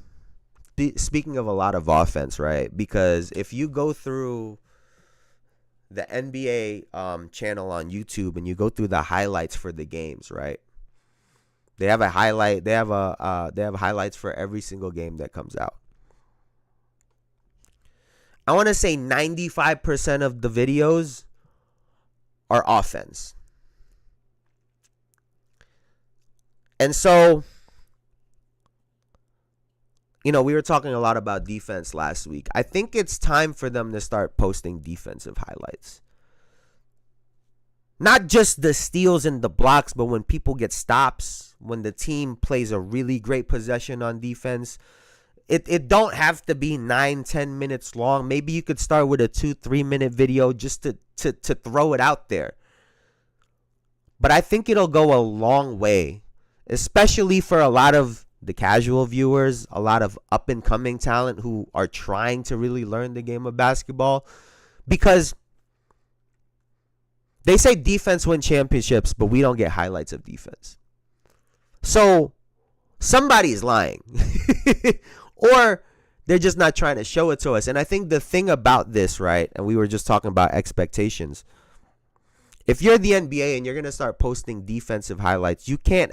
lot of offense, right? Because if you go through the NBA channel on YouTube and you go through the highlights for the games, right? They have a highlight. They have highlights for every single game that comes out. I want to say 95% of the videos are offense. And so, we were talking a lot about defense last week. I think it's time for them to start posting defensive highlights. Not just the steals and the blocks, but when people get stops, when the team plays a really great possession on defense. It don't have to be 9-10 minutes long. Maybe you could start with a 2-3 minute video just to throw it out there. But I think it'll go a long way, especially for a lot of the casual viewers, a lot of up-and-coming talent who are trying to really learn the game of basketball. Because they say defense wins championships, but we don't get highlights of defense. So somebody's lying. Or they're just not trying to show it to us. And I think the thing about this, right, and we were just talking about expectations. If you're the NBA and you're going to start posting defensive highlights, you can't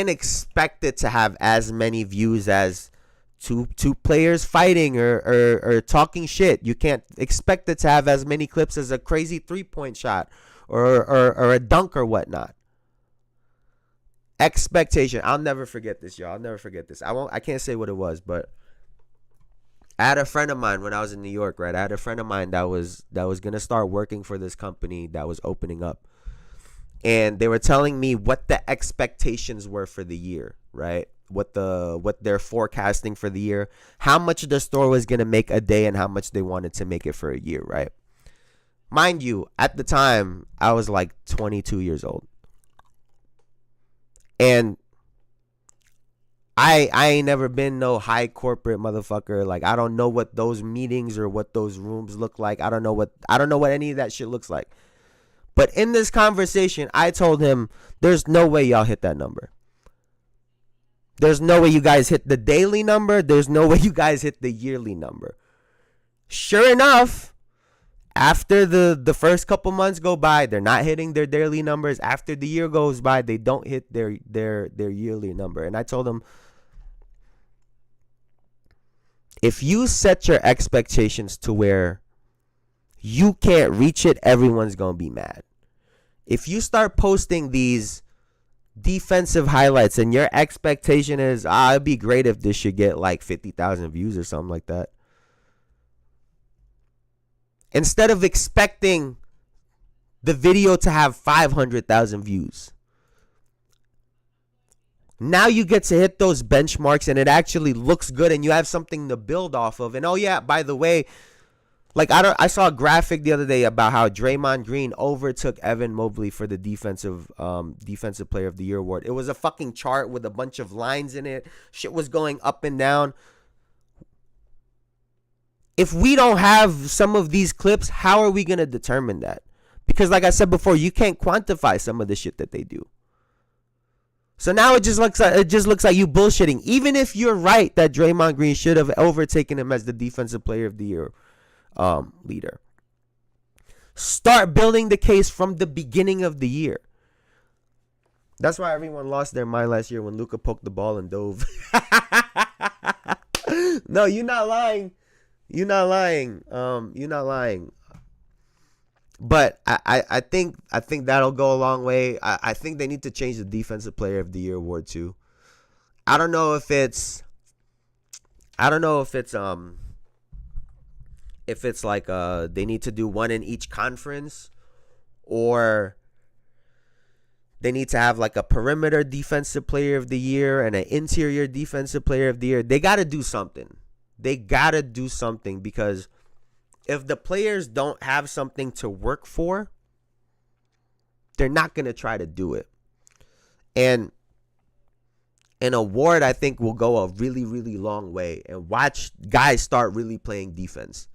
expect it to have as many views as two players fighting or talking shit. You can't expect it to have as many clips as a crazy 3-point shot or a dunk or whatnot. Expectation. I'll never forget this, y'all. I'll never forget this. I can't say what it was, but I had a friend of mine when I was in New York, right? I had a friend of mine that was going to start working for this company that was opening up. And they were telling me what the expectations were for the year, right? What they're forecasting for the year, how much the store was going to make a day and how much they wanted to make it for a year, right? Mind you, at the time, I was like 22 years old. And I ain't never been no high corporate motherfucker. Like, I don't know what those meetings or what those rooms look like. I don't know what any of that shit looks like. But in this conversation, I told him, there's no way y'all hit that number. There's no way you guys hit the daily number. There's no way you guys hit the yearly number. Sure enough, after the first couple months go by, they're not hitting their daily numbers. After the year goes by, they don't hit their yearly number. And I told them, if you set your expectations to where you can't reach it, everyone's going to be mad. If you start posting these defensive highlights and your expectation is, it'd be great if this should get like 50,000 views or something like that. Instead of expecting the video to have 500,000 views. Now you get to hit those benchmarks and it actually looks good and you have something to build off of. And oh yeah, by the way, like I saw a graphic the other day about how Draymond Green overtook Evan Mobley for the defensive player of the year award. It was a fucking chart with a bunch of lines in it. Shit was going up and down. If we don't have some of these clips, how are we going to determine that? Because like I said before, you can't quantify some of the shit that they do. So now it just looks like you bullshitting. Even if you're right that Draymond Green should have overtaken him as the defensive player of the year leader. Start building the case from the beginning of the year. That's why everyone lost their mind last year when Luka poked the ball and dove. No, you're not lying. You're not lying. You're not lying. But I think that'll go a long way. I think they need to change the defensive player of the year award too. I don't know if it's like they need to do one in each conference, or they need to have like a perimeter defensive player of the year and an interior defensive player of the year. They got to do something. Because if the players don't have something to work for, they're not going to try to do it. And an award, I think, will go a really, really long way, and watch guys start really playing defense.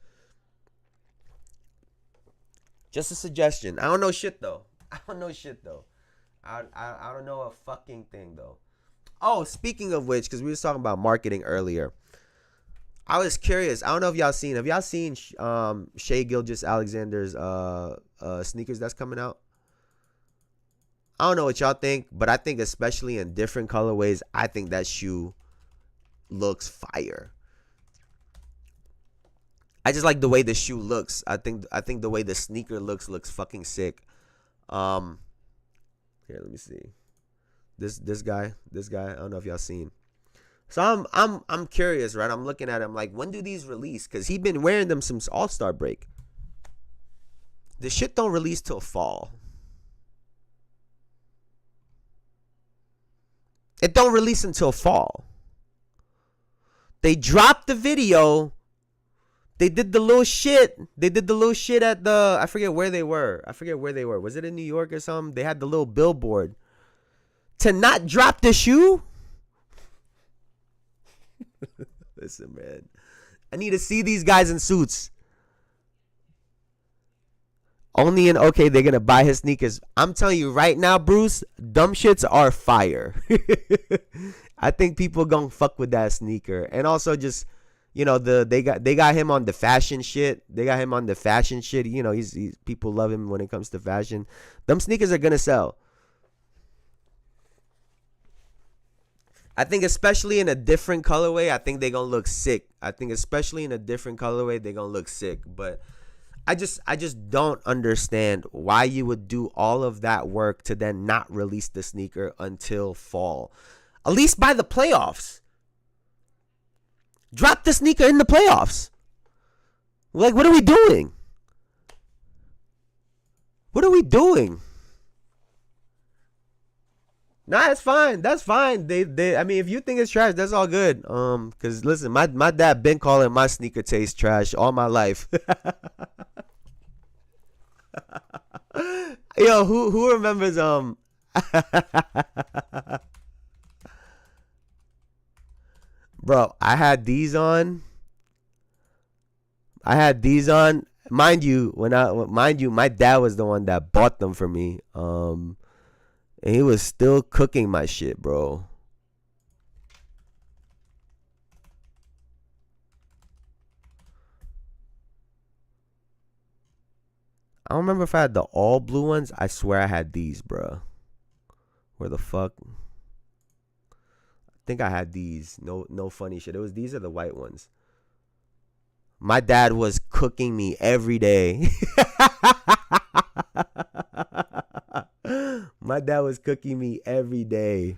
Just a suggestion. I don't know shit, though. I don't know a fucking thing, though. Oh, speaking of which, because we was talking about marketing earlier, I was curious. I don't know if y'all seen. Have y'all seen Shai Gilgeous-Alexander's sneakers that's coming out? I don't know what y'all think, but I think especially in different colorways, I think that shoe looks fire. I just like the way the shoe looks. I think the way the sneaker looks fucking sick. Here, let me see. This guy. I don't know if y'all seen. So I'm curious, right? I'm looking at him like, when do these release? Because he been wearing them since All-Star break. The shit don't release till fall. It don't release until fall. They dropped the video. They did the little shit. At the, I forget where they were. Was it in New York or something? They had the little billboard. To not drop the shoe? Listen, man. I need to see these guys in suits. Only in, okay, they're going to buy his sneakers. I'm telling you right now, Bruce, dumb shits are fire. I think people going to fuck with that sneaker. And also just, you know, they got him on the fashion shit. You know, he's people love him when it comes to fashion. Them sneakers are going to sell. I think especially in a different colorway, I think they're going to look sick. But I just don't understand why you would do all of that work to then not release the sneaker until fall. At least by the playoffs. Drop the sneaker in the playoffs. Like, what are we doing? Nah, it's fine. That's fine. I mean, if you think it's trash, that's all good. Cause listen, my dad been calling my sneaker taste trash all my life. Yo, who remembers bro, I had these on. Mind you, my dad was the one that bought them for me. And he was still cooking my shit, bro. I don't remember if I had the all blue ones. I swear I had these, bro. Where the fuck? I think I had these. No funny shit. These are the white ones. My dad was cooking me every day. My dad was cooking me every day.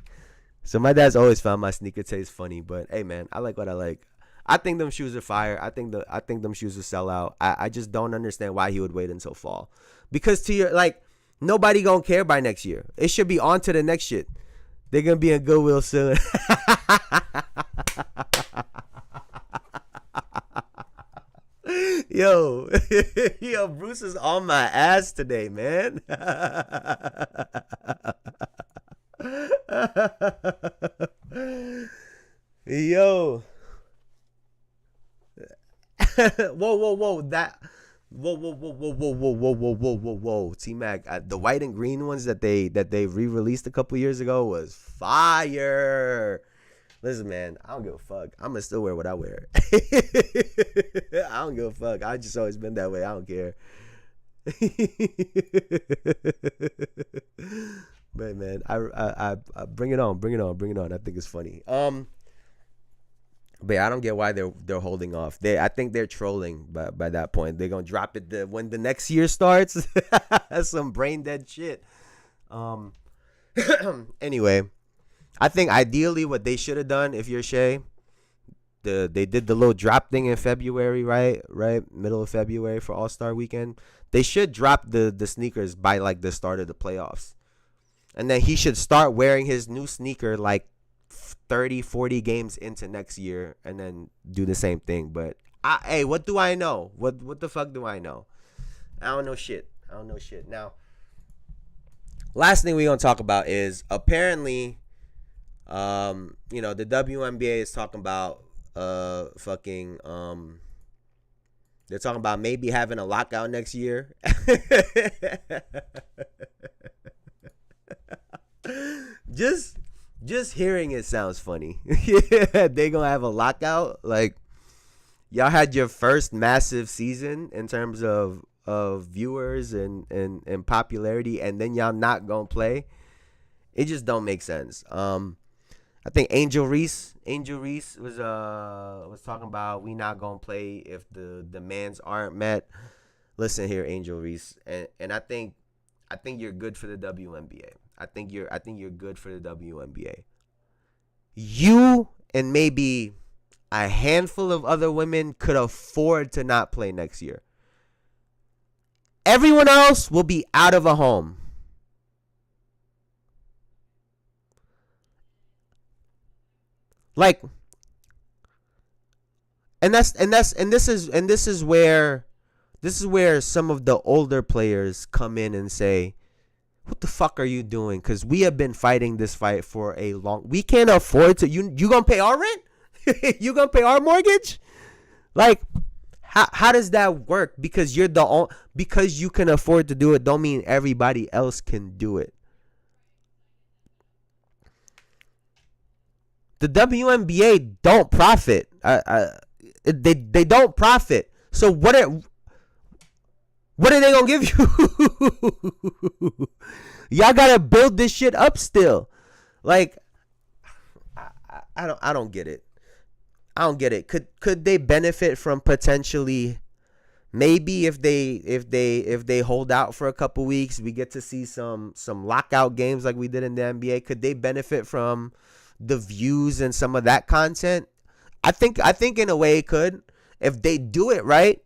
So my dad's always found my sneaker taste funny. But hey, man, I like what I like. I think them shoes are fire. I think them shoes will sell out. I just don't understand why he would wait until fall. Because to your, like, nobody gonna care by next year. It should be on to the next shit. They're gonna be in Goodwill soon. Yo, Bruce is on my ass today, man. Yo. Whoa. T-Mac, the white and green ones that they re-released a couple years ago was fire. Listen, man, I don't give a fuck. I'm gonna still wear what I wear. I don't give a fuck. I just always been that way. I don't care. But man, I bring it on. I think it's funny. But yeah, I don't get why they're holding off. I think they're trolling by that point. They're gonna drop it when the next year starts. That's some brain dead shit. Anyway. I think ideally what they should have done, if you're Shea, they did the little drop thing in February, right? Middle of February for All-Star weekend. They should drop the sneakers by like the start of the playoffs. And then he should start wearing his new sneaker like 30, 40 games into next year and then do the same thing. But hey, what do I know? What the fuck do I know? I don't know shit. Now, last thing we're going to talk about is apparently the WNBA is talking about they're talking about maybe having a lockout next year. Just hearing it sounds funny. Yeah, they gonna have a lockout. Like, y'all had your first massive season in terms of viewers and popularity, and then y'all not gonna play. It just don't make sense. I think Angel Reese was talking about we not gonna play if the demands aren't met. Listen here, Angel Reese, and I think you're good for the WNBA. I think you're good for the WNBA. You and maybe a handful of other women could afford to not play next year. Everyone else will be out of a home. Like, this is where some of the older players come in and say, what the fuck are you doing? Because we have been fighting this fight for a long. We can't afford to. You gonna pay our rent? You gonna pay our mortgage? Like, how does that work? Because because you can afford to do it, don't mean everybody else can do it. The WNBA don't profit. They don't profit. So what are they gonna give you? Y'all gotta build this shit up still. Like, I don't get it. I don't get it. Could they benefit from potentially, maybe if they hold out for a couple weeks, we get to see some lockout games like we did in the NBA. Could they benefit from the views and some of that content? I think in a way it could, if they do it right.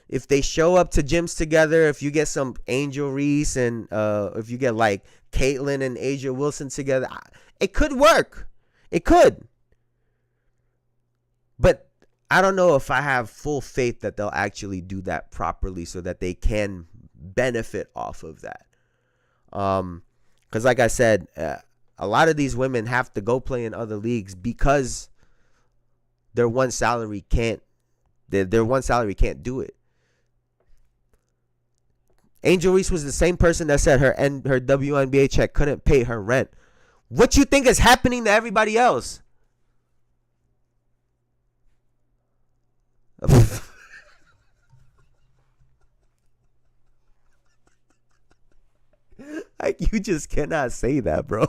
If they show up to gyms together, if you get some Angel Reese and if you get like Caitlyn and Asia Wilson together, it could work. It could. But I don't know if I have full faith that they'll actually do that properly so that they can benefit off of that. Because like I said, a lot of these women have to go play in other leagues because their one salary can't do it. Angel Reese was the same person that said her WNBA check couldn't pay her rent. What you think is happening to everybody else? Like, you just cannot say that, bro.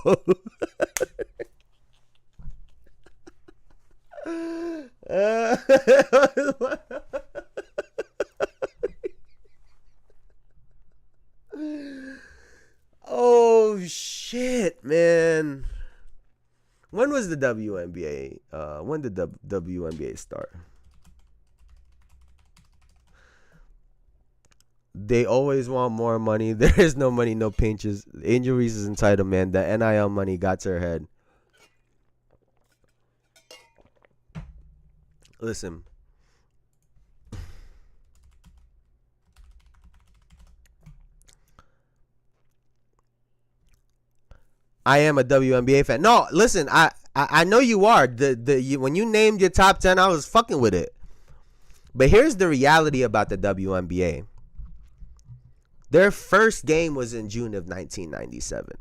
Oh shit, man. When was the WNBA? When did the WNBA start? They always want more money. There is no money, no pinches. Angel Reese is entitled, man. The NIL money got to her head. Listen. I am a WNBA fan. No, listen, I know you are. When you named your top 10, I was fucking with it. But here's the reality about the WNBA. Their first game was in June of 1997.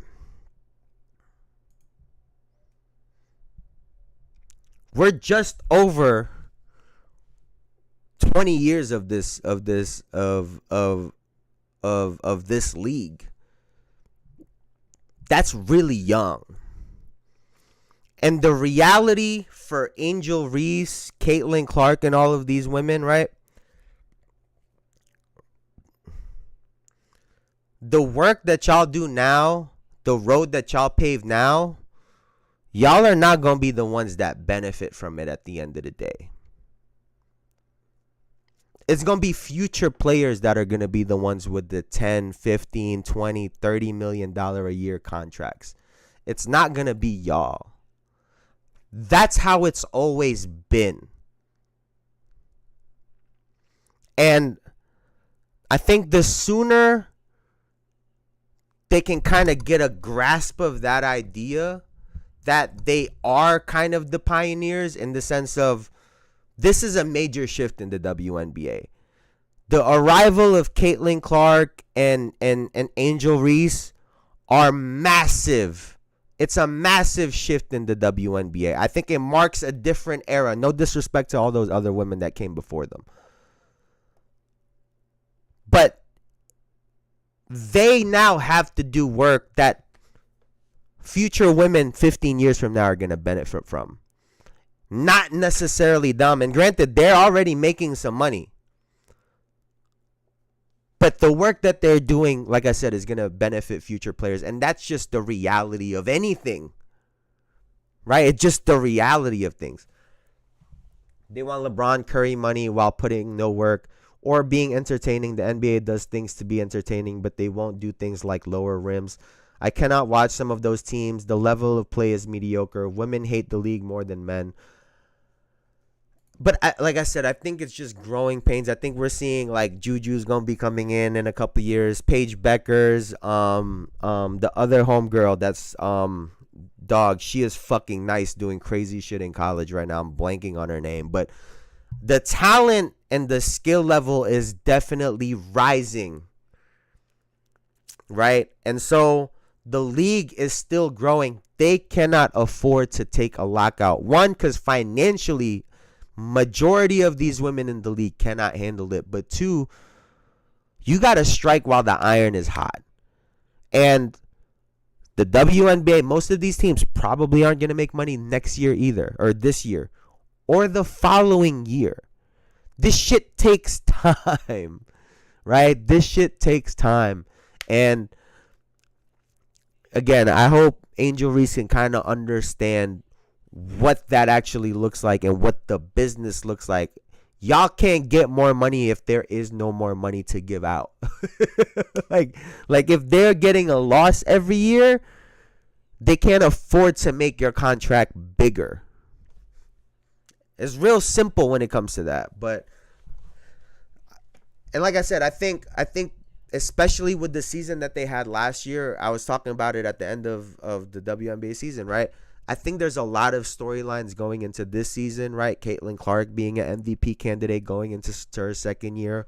We're just over 20 years of this league. That's really young. And the reality for Angel Reese, Caitlin Clark, and all of these women, right? The work that y'all do now, the road that y'all pave now, y'all are not going to be the ones that benefit from it at the end of the day. It's going to be future players that are going to be the ones with the 10, 15, 20, 30 million dollar a year contracts. It's not going to be y'all. That's how it's always been. And I think the sooner they can kind of get a grasp of that idea that they are kind of the pioneers in the sense of this is a major shift in the WNBA. The arrival of Caitlin Clark and Angel Reese are massive. It's a massive shift in the WNBA. I think it marks a different era. No disrespect to all those other women that came before them. But they now have to do work that future women 15 years from now are going to benefit from. Not necessarily them. And granted, they're already making some money. But the work that they're doing, like I said, is going to benefit future players. And that's just the reality of anything. Right? It's just the reality of things. They want LeBron Curry money while putting no work or being entertaining. The NBA does things to be entertaining, but they won't do things like lower rims. I cannot watch some of those teams. The level of play is mediocre. Women hate the league more than men. But like I said, I think it's just growing pains. I think we're seeing like Juju's gonna be coming in a couple years. Paige Beckers, the other homegirl that's dog. She is fucking nice, doing crazy shit in college right now. I'm blanking on her name, but the talent and the skill level is definitely rising, right? And so the league is still growing. They cannot afford to take a lockout. One, because financially, majority of these women in the league cannot handle it. But two, you got to strike while the iron is hot. And the WNBA, most of these teams probably aren't going to make money next year either, or this year, or the following year. This shit takes time, right? This shit takes time. And again, I hope Angel Reese can kind of understand what that actually looks like and what the business looks like. Y'all can't get more money if there is no more money to give out. like if they're getting a loss every year, they can't afford to make your contract bigger. It's real simple when it comes to that. But and like I said, I think especially with the season that they had last year, I was talking about it at the end of the WNBA season, right? I think there's a lot of storylines going into this season, right? Caitlin Clark being an MVP candidate going into her second year.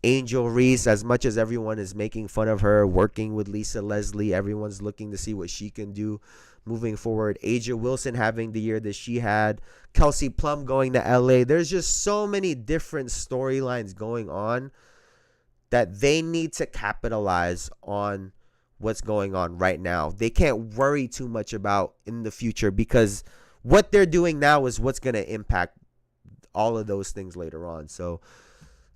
Angel Reese, as much as everyone is making fun of her, working with Lisa Leslie, everyone's looking to see what she can do moving forward. Aja Wilson having the year that she had. Kelsey Plum going to LA. There's just so many different storylines going on that they need to capitalize on what's going on right now. They can't worry too much about in the future because what they're doing now is what's going to impact all of those things later on. So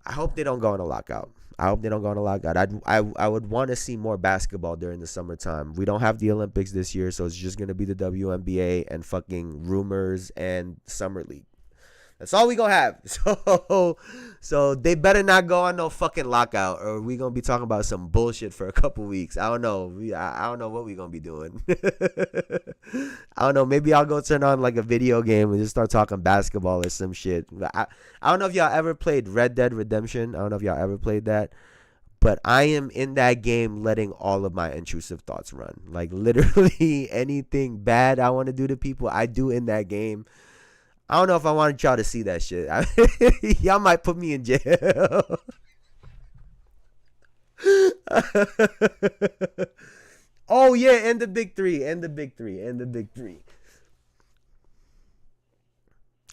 I hope they don't go on a lockout. I would want to see more basketball during the summertime. We don't have the Olympics this year, so it's just going to be the WNBA and fucking rumors and Summer League. That's all we gonna have. So they better not go on no fucking lockout, or we gonna be talking about some bullshit for a couple weeks. I don't know. I don't know what we gonna be doing. I don't know. Maybe I'll go turn on like a video game and just start talking basketball or some shit. I don't know if y'all ever played Red Dead Redemption. I don't know if y'all ever played that. But I am in that game letting all of my intrusive thoughts run. Like literally anything bad I want to do to people, I do in that game. I don't know if I wanted y'all to see that shit. Y'all might put me in jail. Oh, yeah, and the big three.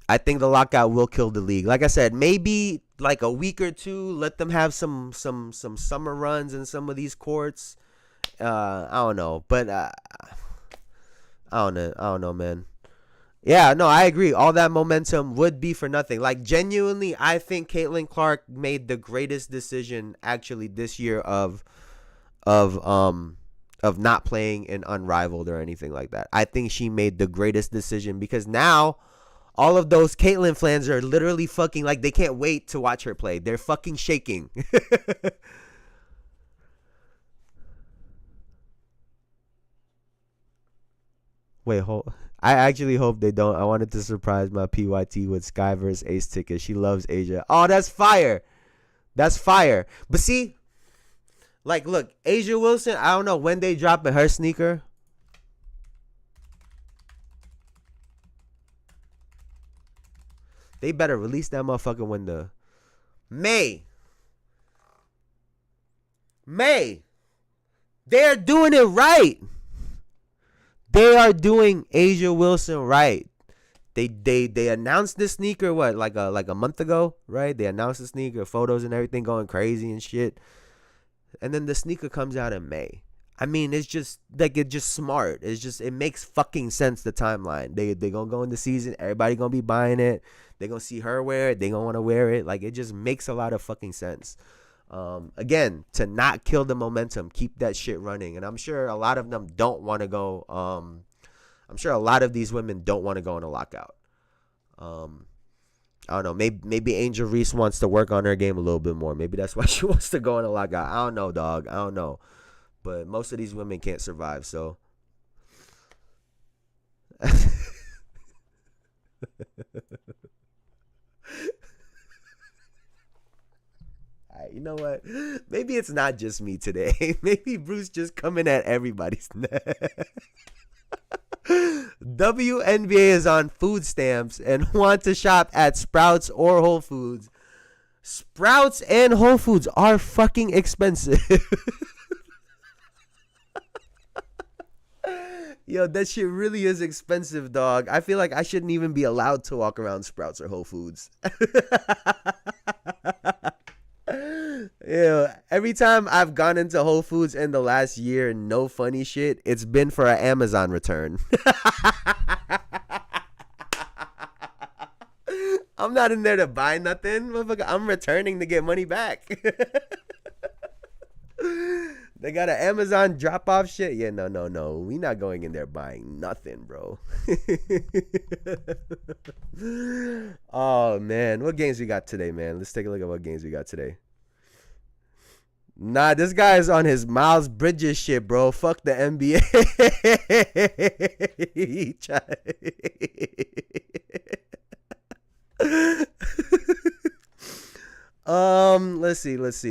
I think the lockout will kill the league. Like I said, maybe like a week or two, let them have some summer runs in some of these courts. I don't know. But I don't know, man. Yeah, no, I agree. All that momentum would be for nothing. Like, genuinely, I think Caitlin Clark made the greatest decision actually this year of of not playing in Unrivaled or anything like that. I think she made the greatest decision because now all of those Caitlyn fans are literally fucking like they can't wait to watch her play. They're fucking shaking. Wait, hold. I actually hope they don't. I wanted to surprise my PYT with Sky vs Ace ticket. She loves Asia. Oh, that's fire. That's fire. But see, like, look, Asia Wilson, I don't know when they dropping her sneaker. They better release that motherfucker when the May. They're doing it right. They are doing Asia Wilson right. They announced this sneaker like a month ago, right? They announced the sneaker, photos and everything going crazy and shit. And then the sneaker comes out in May. I mean, it's just like it's just smart. It makes fucking sense, the timeline. They gonna go in the season, everybody gonna be buying it. They gonna see her wear it, they gonna want to wear it. Like, it just makes a lot of fucking sense. Again, to not kill the momentum, keep that shit running. And I'm sure a lot of them don't want to go. I'm sure a lot of these women don't want to go on a lockout. I don't know. Maybe Angel Reese wants to work on her game a little bit more. Maybe that's why she wants to go on a lockout. I don't know, dog. I don't know. But most of these women can't survive, so. You know what? Maybe it's not just me today. Maybe Bruce just coming at everybody's neck. WNBA is on food stamps and want to shop at Sprouts or Whole Foods. Sprouts and Whole Foods are fucking expensive. Yo, that shit really is expensive, dog. I feel like I shouldn't even be allowed to walk around Sprouts or Whole Foods. Yeah, every time I've gone into Whole Foods in the last year, no funny shit, it's been for an Amazon return. I'm not in there to buy nothing, motherfucker. I'm returning to get money back. They got an Amazon drop-off shit? Yeah, no. We not going in there buying nothing, bro. Oh, man. What games we got today, man? Let's take a look at what games we got today. Nah, this guy is on his Miles Bridges shit, bro. Fuck the NBA.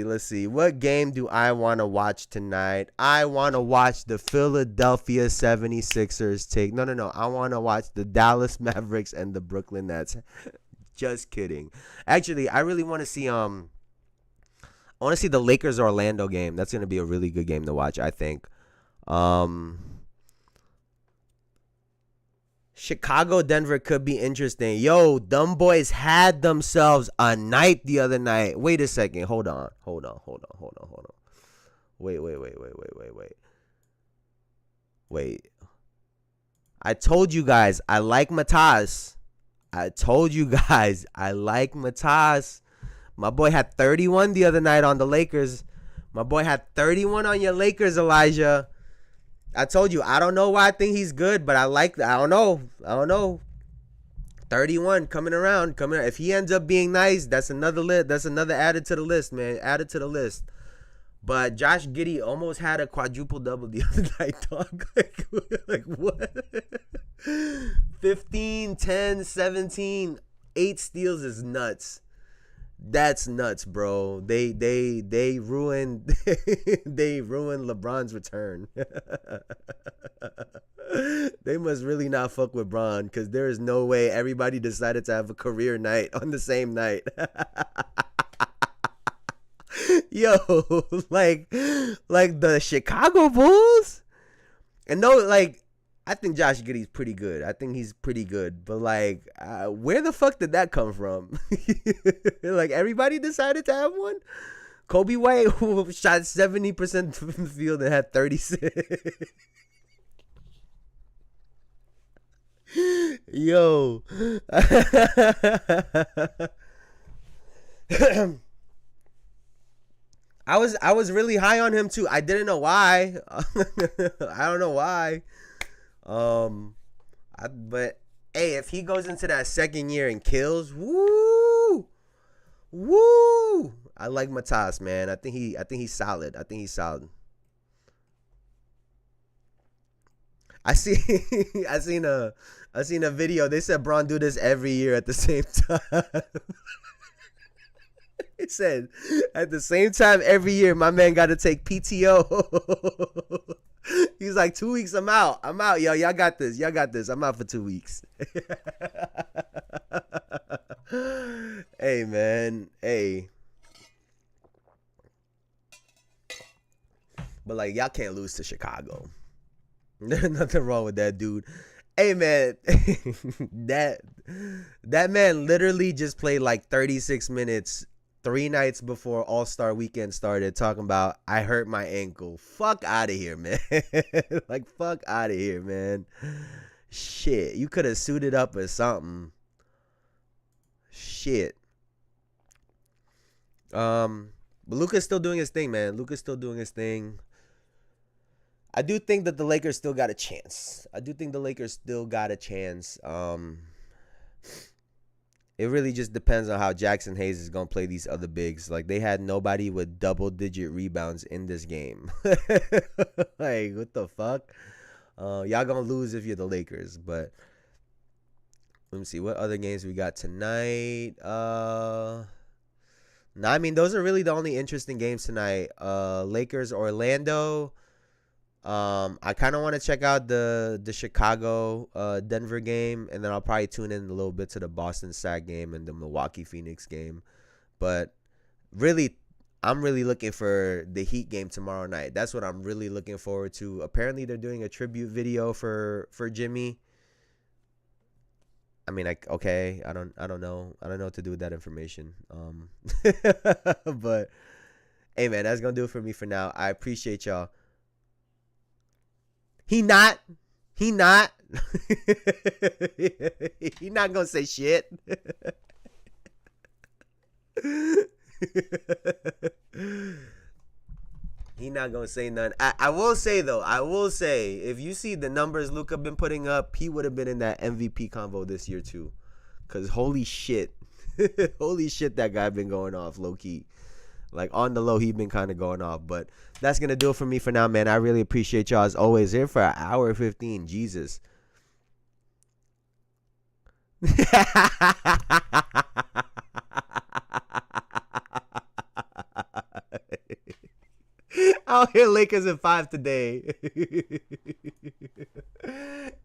Let's see. What game do I want to watch tonight? I want to watch the Philadelphia 76ers take. No. I want to watch the Dallas Mavericks and the Brooklyn Nets. Just kidding. Actually, I really want to see I want to see the Lakers Orlando game. That's going to be a really good game to watch, I think. Chicago Denver could be interesting. Yo, them boys had themselves a night the other night. Wait a second. Hold on. Wait. I told you guys I like Matas. My boy had 31 the other night on the Lakers. My boy had 31 on your Lakers, Elijah. I told you, I don't know why I think he's good, but I don't know. 31 coming around. If he ends up being nice, that's another added to the list, man. Added to the list. But Josh Giddey almost had a quadruple double the other night, dog. like what? 15, 10, 17, 8 steals is nuts. That's nuts, bro. They ruined LeBron's return. They must really not fuck with Bron, because there is no way everybody decided to have a career night on the same night. Yo, like the Chicago Bulls? And no, like, I think Josh Giddey's pretty good. I think he's pretty good. But, like, where the fuck did that come from? Like, everybody decided to have one? Kobe White, who shot 70% from the field and had 36. Yo. I was really high on him too. I didn't know why. I don't know why. But hey, if he goes into that second year and kills, woo, woo. I like Matas, man. I think he's solid. I think he's solid. I seen a video. They said Braun do this every year at the same time. It said at the same time every year, my man got to take PTO. He's like, 2 weeks, I'm out, yo. Y'all got this. I'm out for 2 weeks. Hey, man. Hey. But like, y'all can't lose to Chicago. There's nothing wrong with that dude. Hey, man. that man literally just played like 36 minutes 3 nights before All-Star Weekend started, talking about, I hurt my ankle. Fuck out of here, man. Like, fuck out of here, man. Shit. You could have suited up or something. Shit. But Luka's still doing his thing, man. Luka's still doing his thing. I do think that the Lakers still got a chance. It really just depends on how Jackson Hayes is going to play these other bigs. Like, they had nobody with double-digit rebounds in this game. Like, what the fuck? Y'all going to lose if you're the Lakers. But let me see. What other games we got tonight? No, I mean, those are really the only interesting games tonight. Lakers, Orlando. I kind of want to check out the Chicago Denver game, and then I'll probably tune in a little bit to the Boston Sag game and the Milwaukee Phoenix game. But really, I'm really looking for the Heat game tomorrow night. That's what I'm really looking forward to. Apparently, they're doing a tribute video for Jimmy. I mean, okay, I don't know what to do with that information. But hey, man, that's gonna do it for me for now. I appreciate y'all. He not gonna say shit. He not gonna say nothing. I will say though, if you see the numbers Luka been putting up, he would have been in that MVP convo this year too. Cause holy shit, that guy been going off low key. Like, on the low, he been kind of going off. But that's going to do it for me for now, man. I really appreciate y'all as always. Here for an hour 15. Jesus. Out here Lakers in 5 today.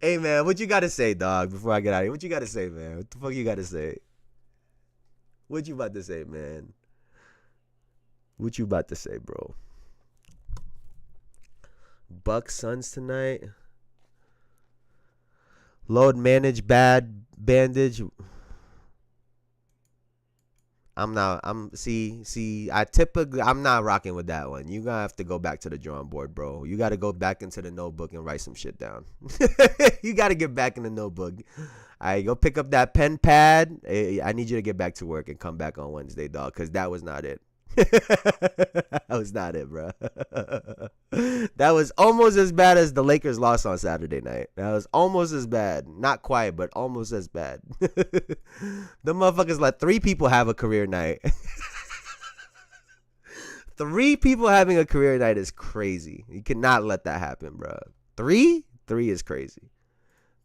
Hey, man, what you got to say, dog, before I get out of here? What you got to say, man? What the fuck you got to say? What you about to say, man? What you about to say, bro? Bucks Suns tonight. Load manage bad bandage. I'm not rocking with that one. You gonna have to go back to the drawing board, bro. You gotta go back into the notebook and write some shit down. You gotta get back in the notebook. All right, go pick up that pen pad. I need you to get back to work and come back on Wednesday, dog, because that was not it. That was not it, bro. That was almost as bad as the Lakers loss on Saturday night. That was almost as bad. Not quite, but almost as bad. The motherfuckers let 3 people have a career night. 3 people having a career night is crazy. You cannot let that happen, bro. 3? 3 is crazy.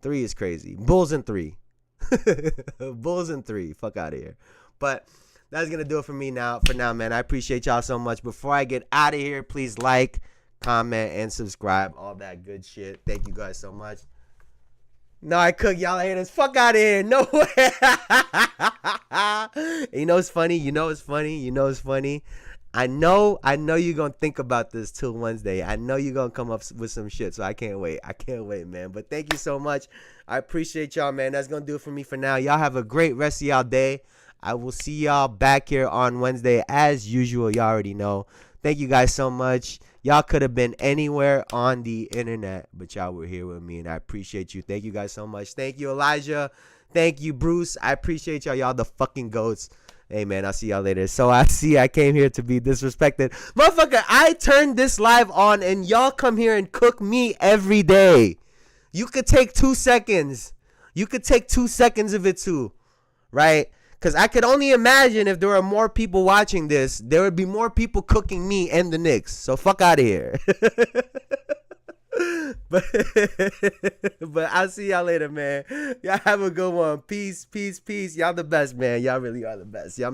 3 is crazy. Bulls and 3. Bulls and 3. Fuck out of here. But that's going to do it for me now. For now, man. I appreciate y'all so much. Before I get out of here, please like, comment, and subscribe. All that good shit. Thank you guys so much. No, I cook. Y'all haters. Fuck out of here. No way. You know it's funny. I know you're going to think about this till Wednesday. I know you're going to come up with some shit. So I can't wait. Man. But thank you so much. I appreciate y'all, man. That's going to do it for me for now. Y'all have a great rest of y'all day. I will see y'all back here on Wednesday as usual. Y'all already know. Thank you guys so much. Y'all could have been anywhere on the internet, but y'all were here with me, and I appreciate you. Thank you guys so much. Thank you, Elijah. Thank you, Bruce. I appreciate y'all. Y'all the fucking goats. Hey, man, I'll see y'all later. So I came here to be disrespected. Motherfucker, I turned this live on and y'all come here and cook me every day. You could take 2 seconds. You could take 2 seconds of it too, right? Because I could only imagine if there were more people watching this, there would be more people cooking me and the Knicks. So fuck out of here. but I'll see y'all later, man. Y'all have a good one. Peace, peace, peace. Y'all the best, man. Y'all really are the best. Y'all